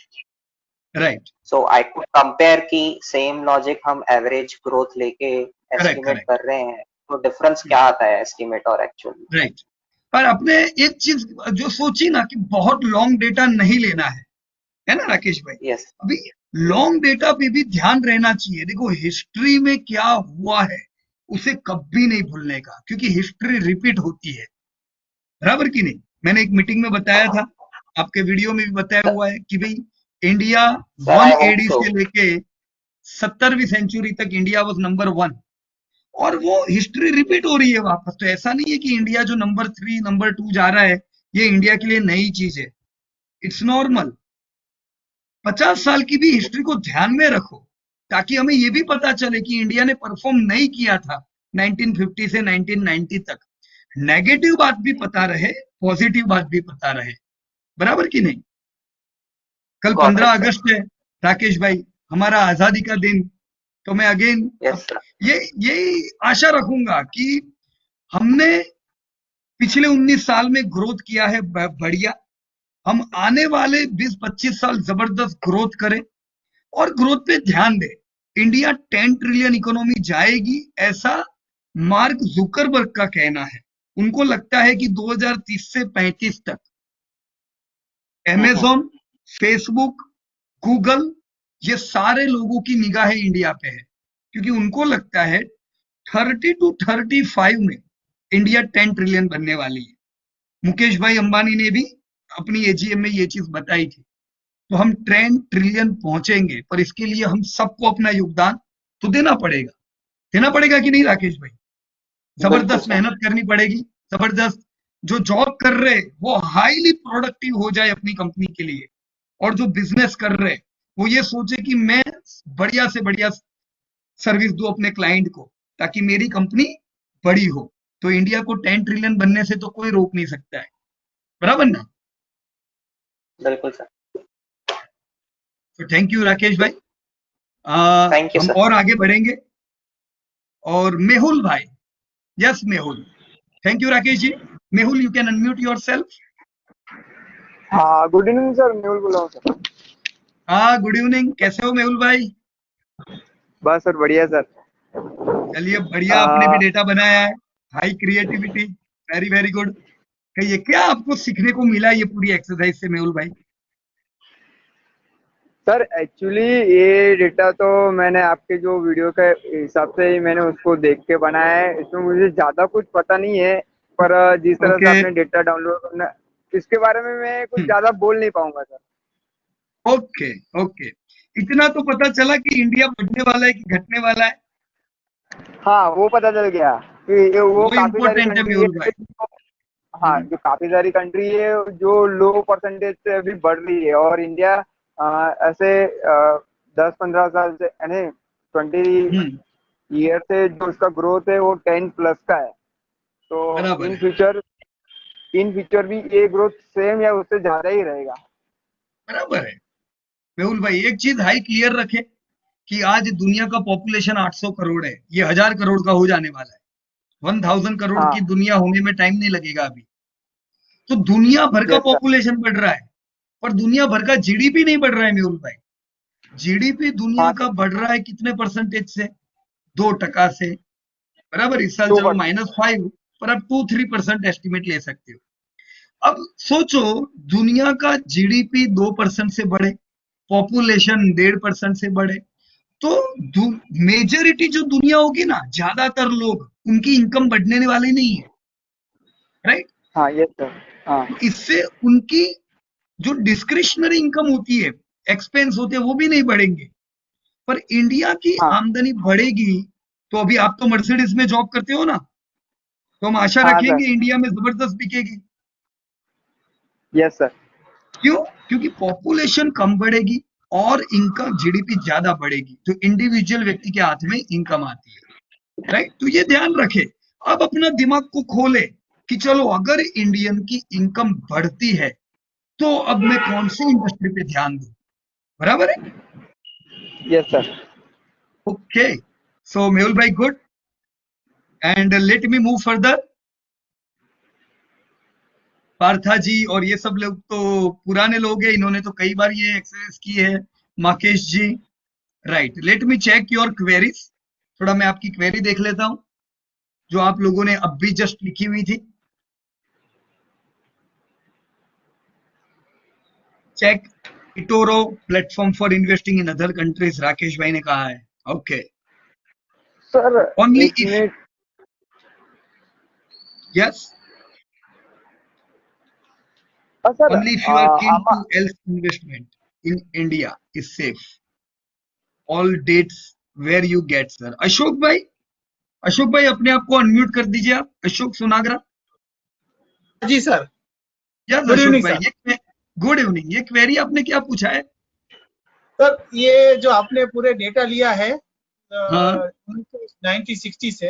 [SPEAKER 1] Right
[SPEAKER 7] so I could compare की सेम लॉजिक हम एवरेज ग्रोथ लेके एस्टिमेट
[SPEAKER 1] करेक्ट
[SPEAKER 7] कर रहे हैं, तो डिफरेंस क्या आता है एस्टिमेट और एक्चुअल में?
[SPEAKER 1] राइट। पर आपने एक चीज जो सोची ना कि बहुत लॉन्ग डेटा नहीं लेना है ना राकेश भाई?
[SPEAKER 7] यस
[SPEAKER 1] अभी लॉन्ग डेटा पे भी ध्यान रहना चाहिए। देखो हिस्ट्री में क्या हुआ है उसे कभी नहीं भूलने का, क्योंकि हिस्ट्री रिपीट होती है, बराबर कि नहीं? मैंने एक मीटिंग में बताया था, आपके वीडियो में भी बताया हुआ है कि भाई India
[SPEAKER 7] sir I
[SPEAKER 1] 1
[SPEAKER 7] hope
[SPEAKER 1] AD
[SPEAKER 7] so.
[SPEAKER 1] से लेके 17वीं सेंचुरी तक इंडिया वाज नंबर 1, और वो हिस्ट्री रिपीट हो रही है वापस। तो ऐसा नहीं है कि इंडिया जो नंबर 3 नंबर 2 जा रहा है ये इंडिया के लिए नई चीज है, इट्स नॉर्मल। 50 साल की भी हिस्ट्री को ध्यान में रखो ताकि हमें ये भी पता चले कि इंडिया ने परफॉर्म नहीं किया था 1950 से 1990 तक। नेगेटिव बात भी पता रहे, पॉजिटिव बात भी पता रहे, बराबर कि नहीं? कल
[SPEAKER 7] Got
[SPEAKER 1] 15
[SPEAKER 7] it, sir.
[SPEAKER 1] अगस्त है राकेश भाई, हमारा आजादी का दिन। तो मैं अगेन
[SPEAKER 7] Yes, sir.
[SPEAKER 1] यही आशा रखूंगा कि हमने पिछले 19 साल में ग्रोथ किया है बढ़िया, हम आने वाले 20-25 साल जबरदस्त ग्रोथ करें और ग्रोथ पे ध्यान दें। इंडिया 10 ट्रिलियन इकोनॉमी जाएगी ऐसा मार्क जुकरबर्ग का कहना है। उनको लगता है कि 2030 से 35 तक अमेजॉन, फेसबुक, गूगल, ये सारे लोगों की निगाहें इंडिया पे है, क्योंकि उनको लगता है 30 to 35 में इंडिया 10 ट्रिलियन बनने वाली है। मुकेश भाई अंबानी ने भी अपनी एजीएम में ये चीज बताई थी। तो हम 10 ट्रिलियन पहुंचेंगे, पर इसके लिए हम सबको अपना योगदान तो देना पड़ेगा कि नहीं राकेश भाई? जबरदस्त मेहनत करनी पड़ेगी, जबरदस्त। जो जॉब कर रहे वो हाईली प्रोडक्टिव हो जाए अपनी कंपनी के लिए, और जो बिजनेस कर रहे वो ये सोचे कि मैं बढ़िया से बढ़िया सर्विस दूं अपने क्लाइंट को ताकि मेरी कंपनी बड़ी हो। तो इंडिया को 10 ट्रिलियन बनने से तो कोई रोक नहीं सकता है, बराबर ना?
[SPEAKER 7] बिल्कुल सर।
[SPEAKER 1] तो थैंक यू राकेश भाई।
[SPEAKER 7] Thank you,
[SPEAKER 1] हम
[SPEAKER 7] sir.
[SPEAKER 1] और आगे बढ़ेंगे। और मेहुल भाई, yes Mehul, thank you Rakesh ji. Mehul, you can unmute yourself.
[SPEAKER 8] हाँ, गुड इवनिंग सर, मेहुल बोल रहा हूँ सर।
[SPEAKER 1] हाँ गुड इवनिंग, कैसे हो मेहुल भाई?
[SPEAKER 8] बस सर, बढ़िया सर।
[SPEAKER 1] चलिए बढ़िया, आपने भी डेटा बनाया है, high creativity, very very good. कहिए क्या आपको सीखने को मिला ये पूरी एक्सरसाइज से मेहुल भाई?
[SPEAKER 8] सर एक्चुअली ये डेटा तो मैंने आपके जो वीडियो के हिसाब से ही मैंने उसको देख के बनाया है। इसमें मुझे ज़्यादा कुछ पता नहीं है, पर जिस तरह से
[SPEAKER 1] ओके
[SPEAKER 8] आपने डेटा डाउनलोड करना, इसके बारे में मैं कुछ ज़्यादा बोल नहीं पाऊंगा सर।
[SPEAKER 1] ओके ओके, इतना तो पता चला कि इंडिया बढ़ने वाला है कि घटने वाला है,
[SPEAKER 8] हाँ वो पता चल गया कि वो काफ़ी सारी
[SPEAKER 1] इम्पोर्टेंट है
[SPEAKER 8] कंट्री
[SPEAKER 1] मेहुल भाई।
[SPEAKER 8] है। हाँ, जो काफ़ी सारी कंट्री है जो लो परसेंटेज से अभी बढ़ रही है, और इंडिया ऐसे 10-15 साल से यानी 20 ईयर से जो उसका ग्रोथ है वो 10+ का है। तो
[SPEAKER 1] बराबर
[SPEAKER 8] इन
[SPEAKER 1] है,
[SPEAKER 8] फ्यूचर भी ये ग्रोथ सेम या उससे ज़्यादा ही रहेगा।
[SPEAKER 1] बराबर है मेहुल भाई। एक चीज हाई क्लियर रखे कि आज दुनिया का पॉपुलेशन 800 करोड़ है, ये 1000 करोड़ का हो जाने वाला है। 1000 करोड़
[SPEAKER 8] हाँ
[SPEAKER 1] की दुनिया होने में टाइम नहीं लगेगा अभी। तो दुनिया भर का
[SPEAKER 8] यस सर।
[SPEAKER 1] पॉपुलेशन बढ़ रहा है, पर दुनिया भर का जीडीपी नहीं बढ़ रहा है मेहुल भाई। जीडीपी दुनिया
[SPEAKER 8] हाँ
[SPEAKER 1] का बढ़ रहा है कितने परसेंटेज से? 2% से, बराबर। इस साल चलो
[SPEAKER 8] 2%।
[SPEAKER 1] -5, पर आप 2-3% एस्टिमेट ले सकते हो। अब सोचो, दुनिया का जीडीपी 2% से बढ़े, पॉपुलेशन 1.5% से बढ़े, तो मेजोरिटी जो दुनिया होगी ना, ज्यादातर लोग, उनकी इनकम बढ़ने वाली नहीं है, राइट?
[SPEAKER 8] हाँ यस सर। हाँ
[SPEAKER 1] इससे उनकी जो डिस्क्रिशनरी इनकम होती है, एक्सपेंस होते हैं, वो भी नहीं बढ़ेंगे। पर इंडिया की
[SPEAKER 8] हाँ
[SPEAKER 1] आमदनी बढ़ेगी। तो अभी आप तो मर्सिडीज में जॉब करते हो ना, तो हम आशा
[SPEAKER 8] हाँ
[SPEAKER 1] रखेंगे
[SPEAKER 8] सर।
[SPEAKER 1] इंडिया में जबरदस्त बिकेगी।
[SPEAKER 8] Yes sir.
[SPEAKER 1] क्यों? क्योंकि पॉपुलेशन कम बढ़ेगी और इनकम, जीडीपी ज्यादा बढ़ेगी, तो इंडिविजुअल व्यक्ति के हाथ में इनकम आती है, राइट? तो ये ध्यान रखे। अब अपना दिमाग को खोले कि चलो, अगर इंडियन की इनकम बढ़ती है तो अब मैं कौन सी इंडस्ट्री पे ध्यान दूं, बराबर है?
[SPEAKER 8] Yes sir.
[SPEAKER 1] Okay, so Mehul भाई, good. And let me move further. Partha ji और ये सब लोग तो पुराने लोग हैं, इन्होंने तो कई बार ये एक्सरसाइज की है। Makesh ji, right. Let me check your queries. थोड़ा मैं आपकी क्वेरी देख लेता हूं जो आप लोगों ने अब भी जस्ट लिखी हुई थी। Check eToro platform for investing in other countries, Rakesh भाई ने कहा है। ओके,
[SPEAKER 8] सर
[SPEAKER 1] ओनली
[SPEAKER 8] एक
[SPEAKER 1] if,
[SPEAKER 8] minute.
[SPEAKER 1] Yes,
[SPEAKER 8] sir
[SPEAKER 1] only if you are keen
[SPEAKER 8] आमा
[SPEAKER 1] to else investment in India is safe. All dates where you get, sir. Ashok भाई अपने आप को अनम्यूट कर दीजिए आप। अशोक सुनागरा।
[SPEAKER 9] जी sir.
[SPEAKER 1] Yes
[SPEAKER 9] good
[SPEAKER 1] Ashok
[SPEAKER 9] evening
[SPEAKER 1] भाई,
[SPEAKER 9] सर।
[SPEAKER 1] ये गुड इवनिंग। ये क्वेरी आपने क्या पूछा है?
[SPEAKER 9] सर ये जो आपने पूरे डेटा लिया है
[SPEAKER 1] हाँ,
[SPEAKER 9] 1960 से,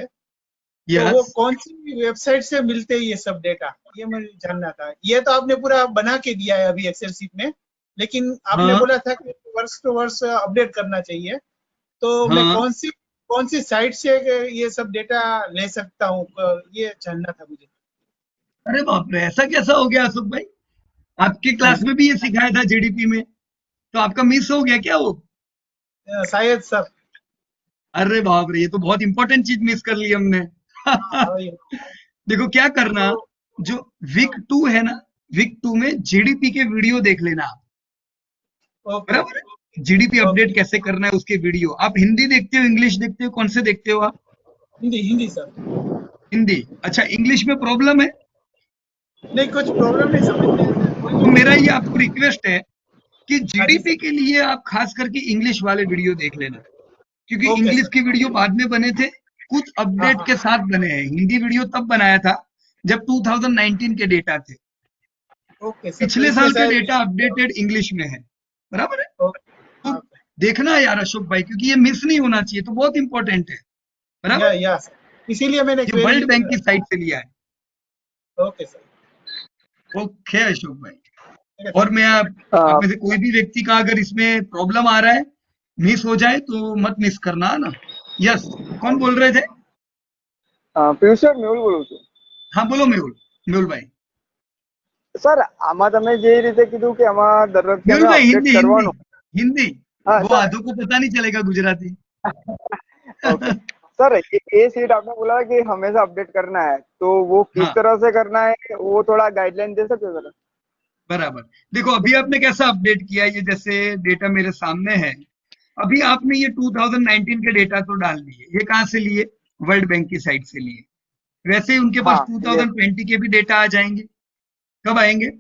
[SPEAKER 9] तो वो
[SPEAKER 1] यस,
[SPEAKER 9] कौन सी वेबसाइट से मिलते हैं ये सब डेटा, ये मुझे जानना था। ये तो आपने पूरा बना के दिया है अभी एक्सेल शीट में, लेकिन आपने
[SPEAKER 1] हाँ,
[SPEAKER 9] बोला था कि वर्ष टू वर्ष अपडेट करना चाहिए। तो मैं
[SPEAKER 1] हाँ।
[SPEAKER 9] कौन सी साइट से ये सब डेटा ले सकता हूँ, ये जानना था मुझे।
[SPEAKER 1] अरे बाप रे, ऐसा कैसा हो गया अशोक भाई? आपकी क्लास में भी ये सिखाया था जीडीपी में, तो आपका मिस हो गया क्या वो?
[SPEAKER 9] शायद सर।
[SPEAKER 1] अरे बाप रे, ये तो बहुत इंपॉर्टेंट चीज मिस कर ली हमने। देखो क्या करना,
[SPEAKER 9] तो
[SPEAKER 1] जो वीक 2 है ना, वीक 2 में जीडीपी के वीडियो देख लेना आप,
[SPEAKER 9] ओके
[SPEAKER 1] बराबर है? जीडीपी अपडेट कैसे करना है उसके वीडियो। आप हिंदी देखते हो, इंग्लिश देखते हो, कौन से देखते हो आप?
[SPEAKER 9] हिंदी सर।
[SPEAKER 1] हिंदी। अच्छा, इंग्लिश में प्रॉब्लम है?
[SPEAKER 9] नहीं, कुछ प्रॉब्लम नहीं समझ में।
[SPEAKER 1] तो मेरा ये आपको रिक्वेस्ट है कि
[SPEAKER 9] हाँ जी
[SPEAKER 1] जीडीपी
[SPEAKER 9] सर।
[SPEAKER 1] के लिए आप खास करके इंग्लिश वाले वीडियो देख लेना, क्योंकि
[SPEAKER 9] ओके
[SPEAKER 1] इंग्लिश
[SPEAKER 9] सर।
[SPEAKER 1] के वीडियो बाद में बने थे, कुछ
[SPEAKER 9] हाँ
[SPEAKER 1] अपडेट
[SPEAKER 9] हाँ।
[SPEAKER 1] के साथ बने हैं। हिंदी वीडियो तब बनाया था जब 2019 के डेटा थे।
[SPEAKER 9] ओके सर, तो
[SPEAKER 1] पिछले
[SPEAKER 9] इसमें
[SPEAKER 1] साल के
[SPEAKER 9] शायद।
[SPEAKER 1] डेटा अपडेटेड इंग्लिश में है, बराबर है?
[SPEAKER 9] ओके।
[SPEAKER 1] तो
[SPEAKER 9] हाँ,
[SPEAKER 1] देखना यार अशोक भाई, क्योंकि ये मिस नहीं होना चाहिए, तो बहुत इंपॉर्टेंट है, बराबर?
[SPEAKER 9] या सर, इसीलिए मैंने
[SPEAKER 1] ये
[SPEAKER 9] क्वेरी।
[SPEAKER 1] वर्ल्ड बैंक की साइट से लिया है।
[SPEAKER 9] Okay sir.
[SPEAKER 1] ओके अशोक भाई।
[SPEAKER 9] ठीक है,
[SPEAKER 1] और
[SPEAKER 9] थैंक
[SPEAKER 1] मैं
[SPEAKER 9] यू सर।
[SPEAKER 1] आप में से कोई भी व्यक्ति का अगर इसमें प्रॉब्लम आ रहा है, मिस हो जाए, तो मत मिस करना ना। यस, कौन बोल रहे थे?
[SPEAKER 8] પિયુષ સર મેહુલ બોલું છું।
[SPEAKER 1] हाँ बोलो मेहुल, मेहुल भाई।
[SPEAKER 8] સર આમાં તમે જે રીતે કીધું કે આમાં દર વખતે
[SPEAKER 1] मेहुल
[SPEAKER 8] અમે
[SPEAKER 1] भाई,
[SPEAKER 8] અપડેટ
[SPEAKER 1] हिंदी हिंदी
[SPEAKER 8] કરવાનું।
[SPEAKER 1] हिंदी।
[SPEAKER 8] हाँ
[SPEAKER 1] वो
[SPEAKER 8] सर।
[SPEAKER 1] आधों को पता नहीं चलेगा गुजराती।
[SPEAKER 8] ओके सर, ये सीट आपने बोला कि हमेशा अपडेट करना है, तो वो किस
[SPEAKER 1] हाँ,
[SPEAKER 8] तरह से करना है, वो थोड़ा गाइडलाइन दे सकते हो सर?
[SPEAKER 1] बराबर। देखो अभी आपने कैसा अपडेट किया, ये जैसे डेटा मेरे सामने है, अभी आपने ये 2019 के डेटा तो डाल दिए। ये कहाँ से लिए? वर्ल्ड बैंक की साइट से लिए। वैसे ही उनके पास
[SPEAKER 8] हाँ ये
[SPEAKER 1] 2020 के भी डेटा आ जाएंगे। कब आएंगे?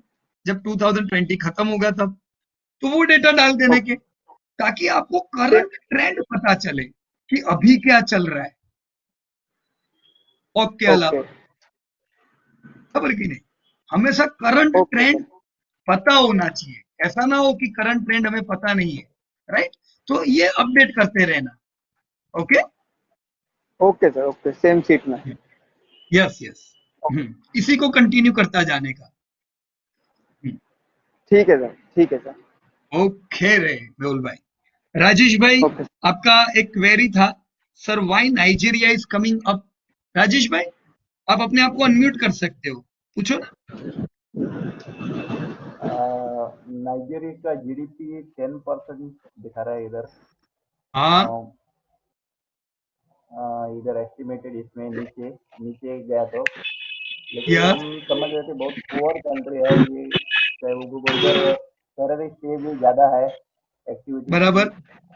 [SPEAKER 1] जब 2020 खत्म होगा तब। तो वो डेटा डाल देने के, ताकि आपको करंट ट्रेंड पता चले कि अभी क्या चल रहा है। और के
[SPEAKER 8] ओके
[SPEAKER 1] अलावा, खबर की नहीं, हमेशा करंट
[SPEAKER 8] ओके
[SPEAKER 1] ट्रेंड
[SPEAKER 8] सर।
[SPEAKER 1] पता होना चाहिए। ऐसा ना हो कि करंट ट्रेंड हमें पता नहीं है, राइट? तो ये अपडेट करते रहना। Okay,
[SPEAKER 8] okay sir. Okay, same seat में।
[SPEAKER 1] Yes yes. इसी को कंटिन्यू करता जाने का।
[SPEAKER 8] ठीक है सर, ठीक है सर।
[SPEAKER 1] ओके रे मेहुल भाई। राजेश भाई,
[SPEAKER 8] ओके
[SPEAKER 1] आपका एक क्वेरी था, sir why Nigeria is coming up. Rajesh भाई, आप अपने आप को अनम्यूट कर सकते हो, पूछो ना।
[SPEAKER 5] नाइजीरिया का जीडीपी 10% दिखा रहा है इधर।
[SPEAKER 1] हाँ
[SPEAKER 5] इधर एस्टिमेटेड इसमें नीचे नीचे गया तो, लेकिन
[SPEAKER 1] यस
[SPEAKER 5] हम समझ रहे थे बहुत पुअर कंट्री है ये, चाहे वो इधर टेररिस्ट ये भी ज्यादा है एक्टिविटी,
[SPEAKER 1] बराबर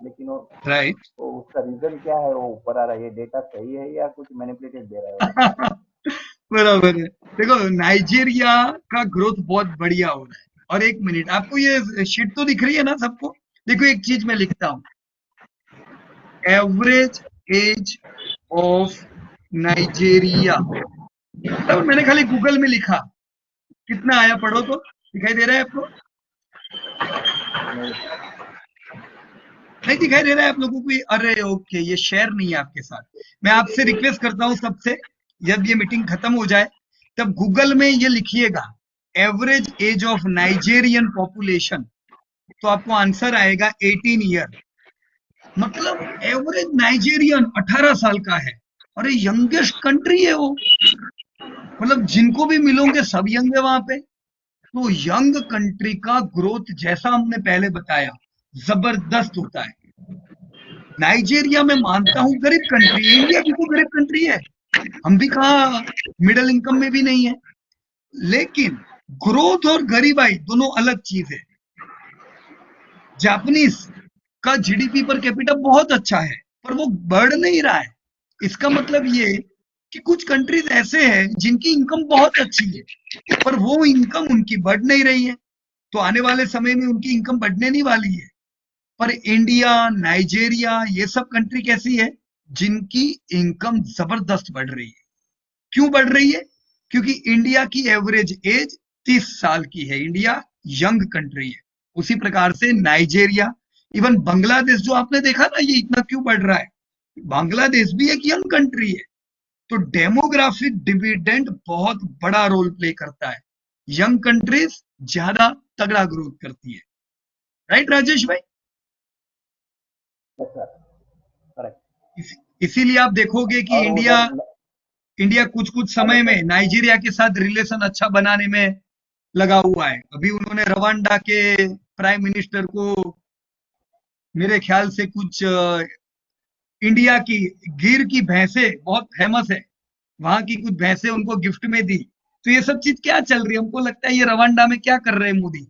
[SPEAKER 5] लेकिन वो
[SPEAKER 1] राइट
[SPEAKER 5] तो उसका रीजन क्या है, वो ऊपर आ रहा है, ये डेटा सही है या कुछ मैनिपुलेटेड दे रहा है वो?
[SPEAKER 1] बराबर है। देखो नाइजीरिया का ग्रोथ बहुत बढ़िया हो रहा है। और एक मिनट, आपको ये शीट तो दिख रही है ना सबको? देखो एक चीज मैं लिखता हूं, एवरेज एज ऑफ नाइजीरिया, बराबर। मैंने खाली गूगल में लिखा, कितना आया पढ़ो तो, दिखाई दे रहा है आपको?
[SPEAKER 5] नहीं,
[SPEAKER 1] नहीं दिखाई दे रहा है आप लोगों को? अरे ओके, ये शेयर नहीं है आपके साथ। मैं आपसे रिक्वेस्ट करता हूं सबसे, जब ये मीटिंग खत्म हो जाए तब गूगल में ये लिखिएगा average age of Nigerian population, तो आपको आंसर आएगा 18 ईयर। मतलब एवरेज नाइजेरियन 18 साल का है। अरे यंगेस्ट कंट्री है वो, मतलब जिनको भी मिलोगे सब यंग है वहां पे। तो यंग कंट्री का ग्रोथ, जैसा हमने पहले बताया, जबरदस्त होता है। नाइजीरिया में मानता हूं गरीब कंट्री है, इंडिया भी तो गरीब कंट्री है, हम भी कहा मिडिल इनकम में भी नहीं है, लेकिन ग्रोथ और गरीबाई दोनों अलग चीज है। जापानीज का जीडीपी पर कैपिटा बहुत अच्छा है, पर वो बढ़ नहीं रहा है। इसका मतलब ये कि कुछ कंट्रीज ऐसे हैं जिनकी इनकम बहुत अच्छी है, पर वो इनकम उनकी बढ़ नहीं रही है। तो आने वाले समय में उनकी इनकम बढ़ने नहीं वाली है। पर इंडिया, नाइजीरिया, ये सब कंट्री कैसी है जिनकी इनकम जबरदस्त बढ़ रही है। क्यों बढ़ रही है? क्योंकि इंडिया की एवरेज एज 30 साल की है, इंडिया यंग कंट्री है। उसी प्रकार से नाइजीरिया, इवन बांग्लादेश जो आपने देखा ना, ये इतना क्यों बढ़ रहा है, बांग्लादेश भी एक यंग कंट्री है। तो डेमोग्राफिक डिविडेंड बहुत बड़ा रोल प्ले करता है, यंग कंट्रीज ज्यादा तगड़ा ग्रोथ करती है। राइट राजेश भाई?
[SPEAKER 5] Yes sir, correct.
[SPEAKER 1] इसीलिए आप देखोगे कि
[SPEAKER 5] और
[SPEAKER 1] इंडिया
[SPEAKER 5] उधर
[SPEAKER 1] कुछ कुछ समय में नाइजीरिया के साथ रिलेशन अच्छा बनाने में लगा हुआ है। अभी उन्होंने रवांडा के प्राइम मिनिस्टर को, मेरे ख्याल से कुछ इंडिया की गिर की भैंसे बहुत फेमस है, वहां की कुछ भैंसे उनको गिफ्ट में दी। तो ये सब चीज क्या चल रही है, हमको लगता है ये रवांडा में क्या कर रहे हैं मोदी,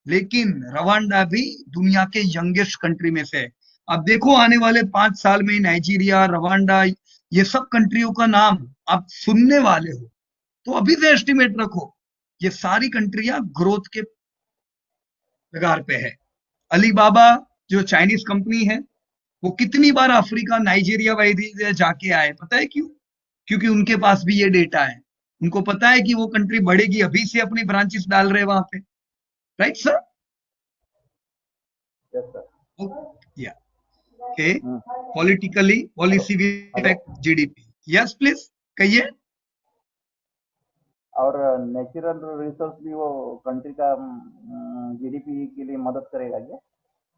[SPEAKER 1] लेकिन रवांडा भी दुनिया के यंगेस्ट कंट्री में से है। अब देखो आने वाले 5 साल में नाइजीरिया, रवांडा, ये सब कंट्रियों का नाम आप सुनने वाले हो। तो अभी से एस्टिमेट रखो, ये सारी कंट्रियां ग्रोथ के कगार पे है। अलीबाबा जो चाइनीज कंपनी है, वो कितनी बार अफ्रीका, नाइजीरिया वाइजीरिया जाके आए, पता है क्यों? क्योंकि उनके पास भी ये डेटा है, उनको पता है कि वो कंट्री बढ़ेगी, अभी से अपनी ब्रांचेस डाल रहे हैं वहां पे। Right sir?
[SPEAKER 5] Yes sir.
[SPEAKER 1] या okay. Politically, policy will affect GDP. Yes, please, कहिए।
[SPEAKER 5] और नेचुरल रिसोर्स भी वो कंट्री का जीडीपी के लिए मदद करेगा क्या?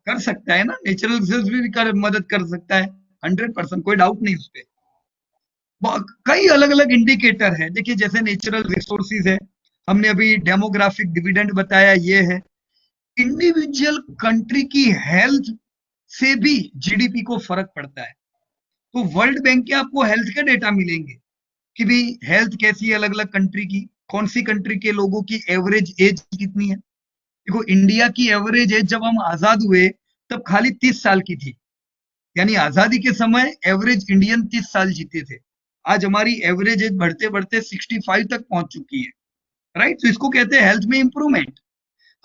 [SPEAKER 1] कर सकता है ना, नेचुरल रिसोर्स भी मदद कर सकता है 100%, कोई डाउट नहीं उस पर। कई अलग अलग इंडिकेटर है, देखिए जैसे नेचुरल रिसोर्सेज है, हमने अभी डेमोग्राफिक डिविडेंड बताया, ये है। इंडिविजुअल कंट्री की हेल्थ से भी जीडीपी को फर्क पड़ता है। तो वर्ल्ड बैंक के आपको हेल्थ के डेटा मिलेंगे कि भाई हेल्थ कैसी है अलग अलग कंट्री की, कौन सी कंट्री के लोगों की एवरेज एज कितनी है। देखो इंडिया की एवरेज एज जब हम आजाद हुए तब खाली 30 साल की थी, यानी आजादी के समय एवरेज इंडियन 30 साल जीते थे। आज हमारी एवरेज एज बढ़ते बढ़ते 65 तक पहुंच चुकी है। राइट? तो इसको कहते हैं हेल्थ में इंप्रूवमेंट।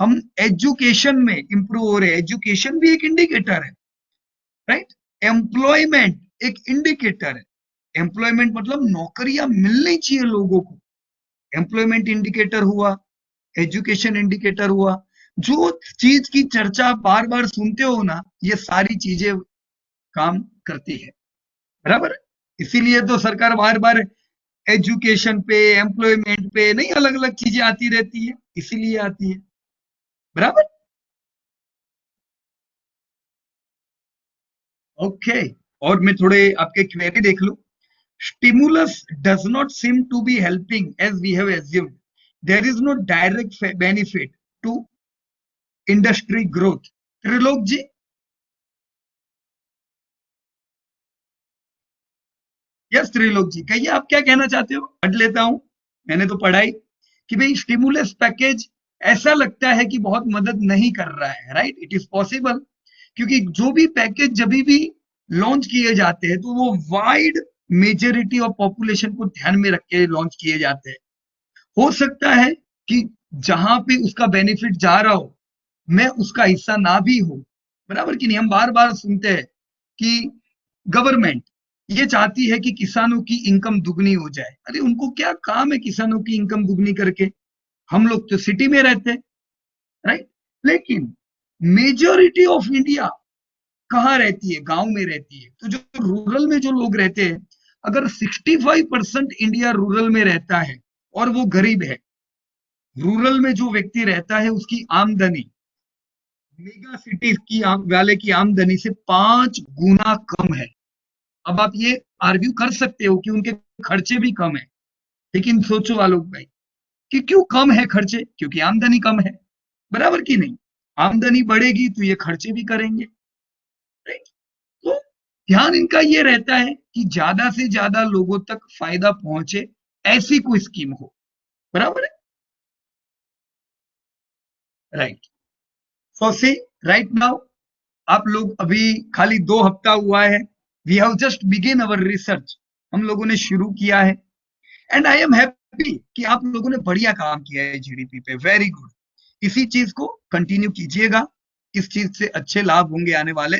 [SPEAKER 1] हम एजुकेशन में इंप्रूव हो रहे हैं, एजुकेशन भी एक इंडिकेटर है। राइट? एम्प्लॉयमेंट एक इंडिकेटर है, एम्प्लॉयमेंट मतलब नौकरियां मिलनी चाहिए लोगों को, एम्प्लॉयमेंट इंडिकेटर हुआ, एजुकेशन इंडिकेटर हुआ। जो चीज की चर्चा बार बार सुनते हो ना, ये सारी चीजें काम करती है, बराबर। इसीलिए तो सरकार बार बार एजुकेशन पे, एम्प्लॉयमेंट पे नहीं अलग अलग चीजें आती रहती है, इसीलिए आती है, बराबर। ओके, और मैं थोड़े आपके क्वेरी देख लूं। Stimulus does not seem to be helping as we have assumed. There is no direct benefit to industry growth. Trilok ji, yes Trilok ji कहिए आप क्या कहना चाहते हो। पढ़ लेता हूं, मैंने तो पढ़ाई कि भाई स्टिमुलस पैकेज ऐसा लगता है कि बहुत मदद नहीं कर रहा है, राइट। इट इज पॉसिबल, क्योंकि जो भी पैकेज जब भी लॉन्च किए जाते हैं तो वो वाइड मेजोरिटी ऑफ पॉपुलेशन को ध्यान में रख के लॉन्च किए जाते हैं। हो सकता है कि जहां पे उसका बेनिफिट जा रहा हो मैं उसका हिस्सा ना भी हो, बराबर कि नहीं। हम बार बार सुनते हैं कि गवर्नमेंट ये चाहती है कि किसानों की इनकम दुगनी हो जाए। अरे उनको क्या काम है किसानों की इनकम दुगनी करके, हम लोग तो सिटी में रहते हैं, राइट। लेकिन मेजोरिटी ऑफ इंडिया कहाँ रहती है, गांव में रहती है। तो जो रूरल में जो लोग रहते हैं, अगर 65% इंडिया रूरल में रहता है और वो गरीब है, रूरल में जो व्यक्ति रहता है उसकी आमदनी मेगा सिटीज की वाले की आमदनी से 5 गुना कम है। अब आप ये आर्ग्यू कर सकते हो कि उनके खर्चे भी कम है, लेकिन सोचो आलोक भाई कि क्यों कम है खर्चे, क्योंकि आमदनी कम है, बराबर कि नहीं। आमदनी बढ़ेगी तो ये खर्चे भी करेंगे, राइट। तो ध्यान इनका ये रहता है कि ज्यादा से ज्यादा लोगों तक फायदा पहुंचे, ऐसी कोई स्कीम हो, बराबर है, right. So see right now आप लोग अभी खाली 2 हफ्ता हुआ है, we have just begin our research, हम लोगों ने शुरू किया है। एंड आई एम हैप्पी कि आप लोगों ने बढ़िया काम किया है जीडीपी पे, वेरी गुड। इसी चीज को कंटिन्यू कीजिएगा, इस चीज से अच्छे लाभ होंगे आने वाले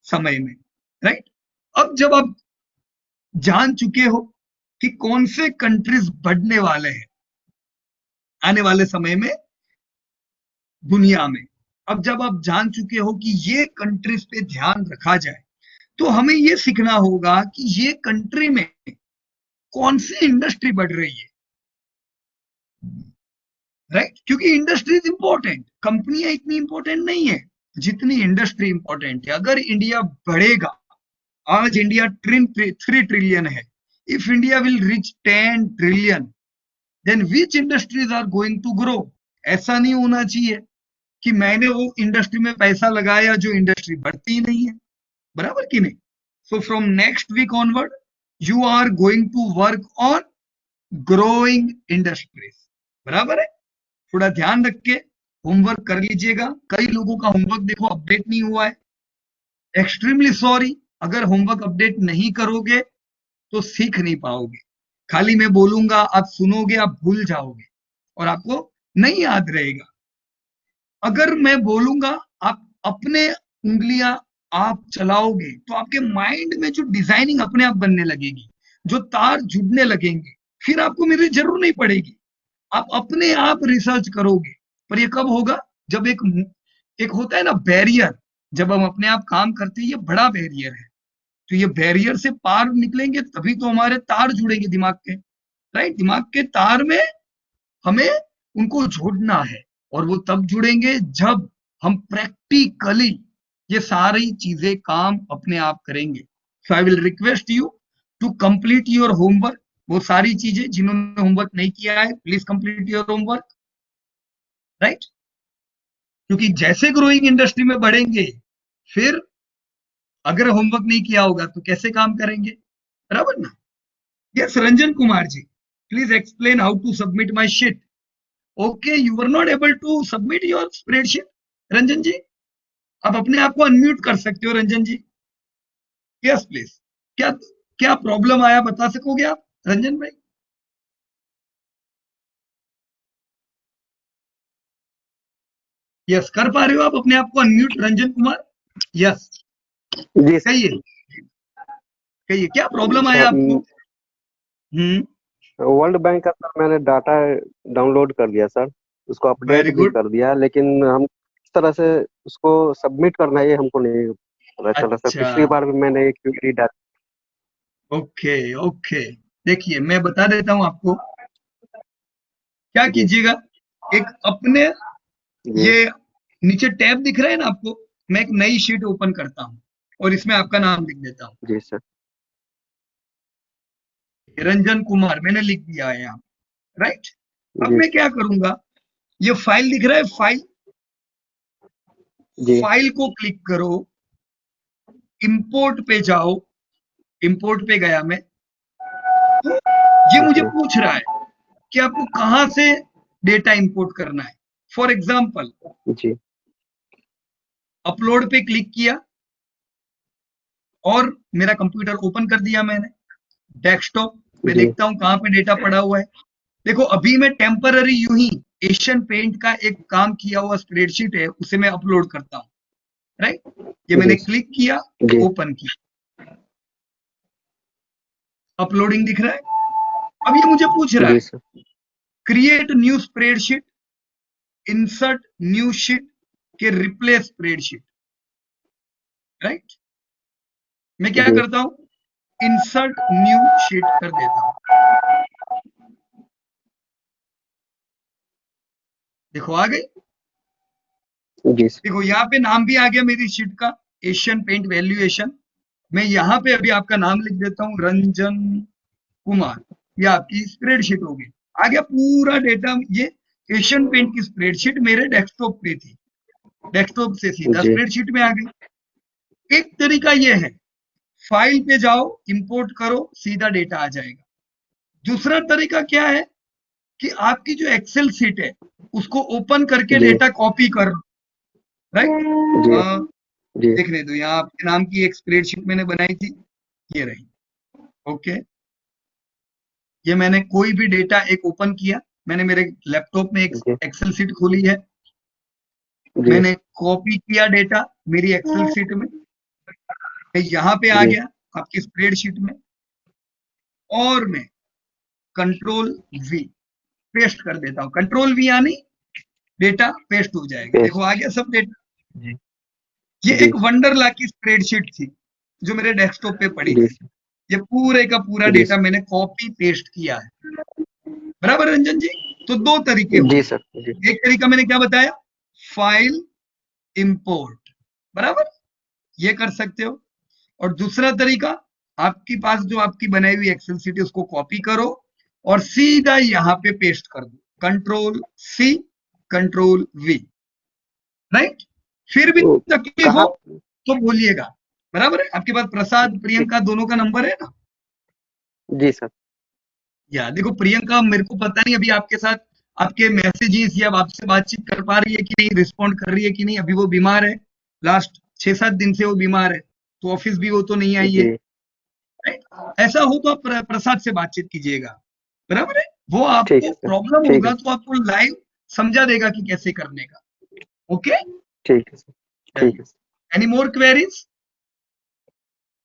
[SPEAKER 1] समय में, राइट। अब जब आप जान चुके हो कि कौन से कंट्रीज बढ़ने वाले हैं आने वाले समय में दुनिया में, अब जब आप जान चुके हो कि ये कंट्रीज पे ध्यान रखा जाए, तो हमें ये सीखना होगा कि ये कंट्री में कौन सी इंडस्ट्री बढ़ रही है, राइट। क्योंकि इंडस्ट्री इज इंपॉर्टेंट, कंपनियां इतनी इंपॉर्टेंट नहीं है जितनी इंडस्ट्री इंपॉर्टेंट है। अगर इंडिया बढ़ेगा, आज इंडिया 3 ट्रिलियन है, if India will reach 10 trillion then which industries are going to grow. ऐसा नहीं होना चाहिए कि मैंने वो इंडस्ट्री में पैसा लगाया जो इंडस्ट्री बढ़ती ही नहीं है, बराबर कि नहीं। So from next week onward you are going to work on growing industries, बराबर है। थोड़ा ध्यान रख के होमवर्क कर लीजिएगा। कई लोगों का होमवर्क देखो अपडेट नहीं हुआ है, एक्सट्रीमली सॉरी। अगर होमवर्क अपडेट नहीं करोगे तो सीख नहीं पाओगे। खाली मैं बोलूंगा, आप सुनोगे, आप भूल जाओगे और आपको नहीं याद रहेगा। अगर मैं बोलूंगा आप अपने उंगलियां आप चलाओगे तो आपके माइंड में जो डिजाइनिंग अपने आप बनने लगेगी, जो तार जुड़ने लगेंगे, फिर आपको मेरी जरूरत नहीं पड़ेगी, आप अपने आप रिसर्च करोगे। पर ये कब होगा, जब एक होता है ना बैरियर, जब हम अपने आप काम करते हैं, ये बड़ा बैरियर है। तो ये बैरियर से पार निकलेंगे तभी तो हमारे तार जुड़ेंगे दिमाग के, राइट। दिमाग के तार में हमें उनको जोड़ना है, और वो तब जुड़ेंगे जब हम प्रैक्टिकली ये सारी चीजें काम अपने आप करेंगे। So I will request you to complete your homework. वो सारी चीजें जिन्होंने होमवर्क नहीं किया है, please complete your homework, right. क्योंकि जैसे ग्रोइंग इंडस्ट्री में बढ़ेंगे, फिर अगर होमवर्क नहीं किया होगा तो कैसे काम करेंगे, बराबर ना। Yes Ranjan Kumar ji, please explain how to submit my sheet. Okay, you are not able to submit your spreadsheet. Ranjan ji आप अपने आप को अनम्यूट कर सकते हो, रंजन जी। यस प्लीज, क्या क्या प्रॉब्लम आया बता सकोगे आप रंजन भाई। यस कर पा रहे हो आप अपने आप को अनम्यूट रंजन कुमार। यस
[SPEAKER 10] जी
[SPEAKER 1] कहिए कहिए क्या प्रॉब्लम आया आपको।
[SPEAKER 10] वर्ल्ड बैंक का सर मैंने डाटा डाउनलोड कर लिया सर, उसको अपडेट
[SPEAKER 1] वेरी
[SPEAKER 10] भी
[SPEAKER 1] गुड।
[SPEAKER 10] कर दिया, लेकिन हम किस तरह से उसको सबमिट करना है ये हमको नहीं पता चला सर।
[SPEAKER 1] अच्छा
[SPEAKER 10] पिछली बार भी मैंने एक क्वेरी डाली।
[SPEAKER 1] ओके ओके, देखिए मैं बता देता हूं आपको क्या
[SPEAKER 10] जी
[SPEAKER 1] कीजिएगा। एक अपने
[SPEAKER 10] जी
[SPEAKER 1] ये नीचे टैब दिख रहा है ना आपको, मैं एक नई शीट ओपन करता हूं और इसमें आपका नाम लिख देता हूं,
[SPEAKER 10] जी सर।
[SPEAKER 1] रंजन कुमार मैंने लिख दिया है यहाँ, राइट। अब
[SPEAKER 10] जी
[SPEAKER 1] मैं क्या करूंगा, ये फाइल दिख रहा है, फाइल
[SPEAKER 10] जी
[SPEAKER 1] फाइल को क्लिक करो, इंपोर्ट पे जाओ, इंपोर्ट पे गया मैं, तो ये मुझे
[SPEAKER 10] जी
[SPEAKER 1] पूछ रहा है कि आपको कहां से डेटा इंपोर्ट करना है। फॉर एग्जाम्पल
[SPEAKER 10] जी
[SPEAKER 1] अपलोड पे क्लिक किया और मेरा कंप्यूटर ओपन कर दिया मैंने, डेस्कटॉप मैं
[SPEAKER 10] जी
[SPEAKER 1] देखता हूं कहां पे डेटा पड़ा हुआ है। देखो अभी मैं टेम्पररी यूं ही एशियन पेंट का एक काम किया हुआ स्प्रेडशीट है, उसे मैं अपलोड करता हूं, राइट। ये मैंने
[SPEAKER 10] जी
[SPEAKER 1] क्लिक किया,
[SPEAKER 10] जी
[SPEAKER 1] ओपन किया, अपलोडिंग दिख रहा है। अब ये मुझे पूछ रहा
[SPEAKER 10] जी
[SPEAKER 1] है
[SPEAKER 10] sir
[SPEAKER 1] create new spreadsheet, insert new sheet के रिप्लेस स्प्रेडशीट, राइट। मैं क्या
[SPEAKER 10] जी
[SPEAKER 1] करता हूं, इंसर्ट न्यू शीट कर देता हूं। देखो आ गई,
[SPEAKER 10] जी सर
[SPEAKER 1] देखो यहाँ पे नाम भी आ गया मेरी शीट का, एशियन पेंट वैल्यूएशन। मैं यहाँ पे अभी आपका नाम लिख देता हूँ, रंजन कुमार, ये आपकी स्प्रेडशीट होगी। आ गया पूरा डेटा। ये एशियन पेंट की स्प्रेडशीट मेरे डेस्कटॉप पे थी, डेस्कटॉप से सीधा
[SPEAKER 10] जी
[SPEAKER 1] स्प्रेडशीट में आ गई। एक तरीका ये है, फाइल पे जाओ, इंपोर्ट करो, सीधा डेटा आ जाएगा। दूसरा तरीका क्या है कि आपकी जो एक्सेल शीट है उसको ओपन करके
[SPEAKER 10] जी
[SPEAKER 1] डेटा कॉपी कर लो,
[SPEAKER 10] जी
[SPEAKER 1] राइट।
[SPEAKER 10] जी
[SPEAKER 1] देखने दो, यहाँ आपके नाम की एक स्प्रेडशीट मैंने बनाई थी, ये रही, ओके। ये मैंने कोई भी डेटा एक ओपन किया, मैंने मेरे लैपटॉप में एक
[SPEAKER 10] जी
[SPEAKER 1] एक्सेल शीट खोली है,
[SPEAKER 10] जी
[SPEAKER 1] मैंने कॉपी किया डेटा मेरी एक्सेल शीट में, मैं यहाँ पे आ
[SPEAKER 10] जी
[SPEAKER 1] गया आपकी स्प्रेडशीट में, और मैं कंट्रोल वी पेस्ट कर देता हूँ। कंट्रोल वी यानी डेटा पेस्ट हो जाएगा। देखो
[SPEAKER 10] पेस्ट
[SPEAKER 1] आ गया सब डेटा।
[SPEAKER 10] जी
[SPEAKER 1] ये
[SPEAKER 10] जी
[SPEAKER 1] एक वंडरला की स्प्रेडशीट थी जो मेरे डेस्कटॉप पे पड़ी
[SPEAKER 10] जी
[SPEAKER 1] थी। ये पूरे का पूरा
[SPEAKER 10] जी
[SPEAKER 1] डेटा मैंने कॉपी पेस्ट किया है, बराबर रंजन जी। तो दो तरीके हो
[SPEAKER 10] जी
[SPEAKER 1] गए,
[SPEAKER 10] सर जी
[SPEAKER 1] एक तरीका मैंने क्या बताया, फाइल इंपोर्ट, बराबर, ये कर सकते हो। और दूसरा तरीका, आपके पास जो आपकी बनाई हुई एक्सेल शीट है उसको कॉपी करो और सीधा यहाँ पे पेस्ट कर दो, control C control V, right. फिर भी
[SPEAKER 10] तो
[SPEAKER 1] तकलीफ हो
[SPEAKER 10] कहाँ
[SPEAKER 1] तो बोलिएगा, बराबर है। आपके पास प्रसाद प्रियंका दोनों का नंबर है ना।
[SPEAKER 10] जी सर
[SPEAKER 1] या देखो प्रियंका मेरे को पता नहीं अभी आपके साथ आपके मैसेजेस या आपसे बातचीत कर पा रही है कि नहीं, रिस्पॉन्ड कर रही है कि नहीं। अभी वो बीमार है, लास्ट 6-7 दिन से वो बीमार है, तो ऑफिस भी वो तो नहीं आई है,
[SPEAKER 10] जी
[SPEAKER 1] राइट। ऐसा हो तो आप प्रसाद से बातचीत कीजिएगा, बराबर है। वो
[SPEAKER 10] ठीक
[SPEAKER 1] आपको
[SPEAKER 10] है सर
[SPEAKER 1] प्रॉब्लम
[SPEAKER 10] ठीक है
[SPEAKER 1] होगा तो आपको लाइव समझा देगा कि कैसे करने का, ओके।
[SPEAKER 10] ठीक है सर ठीक है sir
[SPEAKER 1] any more queries?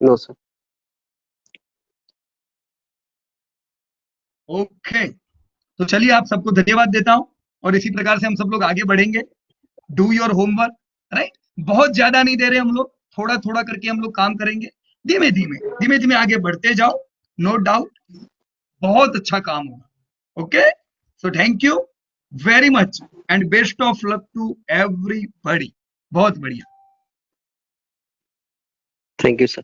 [SPEAKER 10] No sir
[SPEAKER 1] okay, तो चलिए आप सबको धन्यवाद देता हूं और इसी प्रकार से हम सब लोग आगे बढ़ेंगे। Do your homework, right. बहुत ज्यादा नहीं दे रहे हम लोग, थोड़ा थोड़ा करके हम लोग काम करेंगे, धीमे धीमे धीमे धीमे आगे बढ़ते जाओ, नो डाउट बहुत अच्छा काम होगा, okay. So thank you very much and best of luck to everybody. बहुत बढ़िया।
[SPEAKER 10] Thank you sir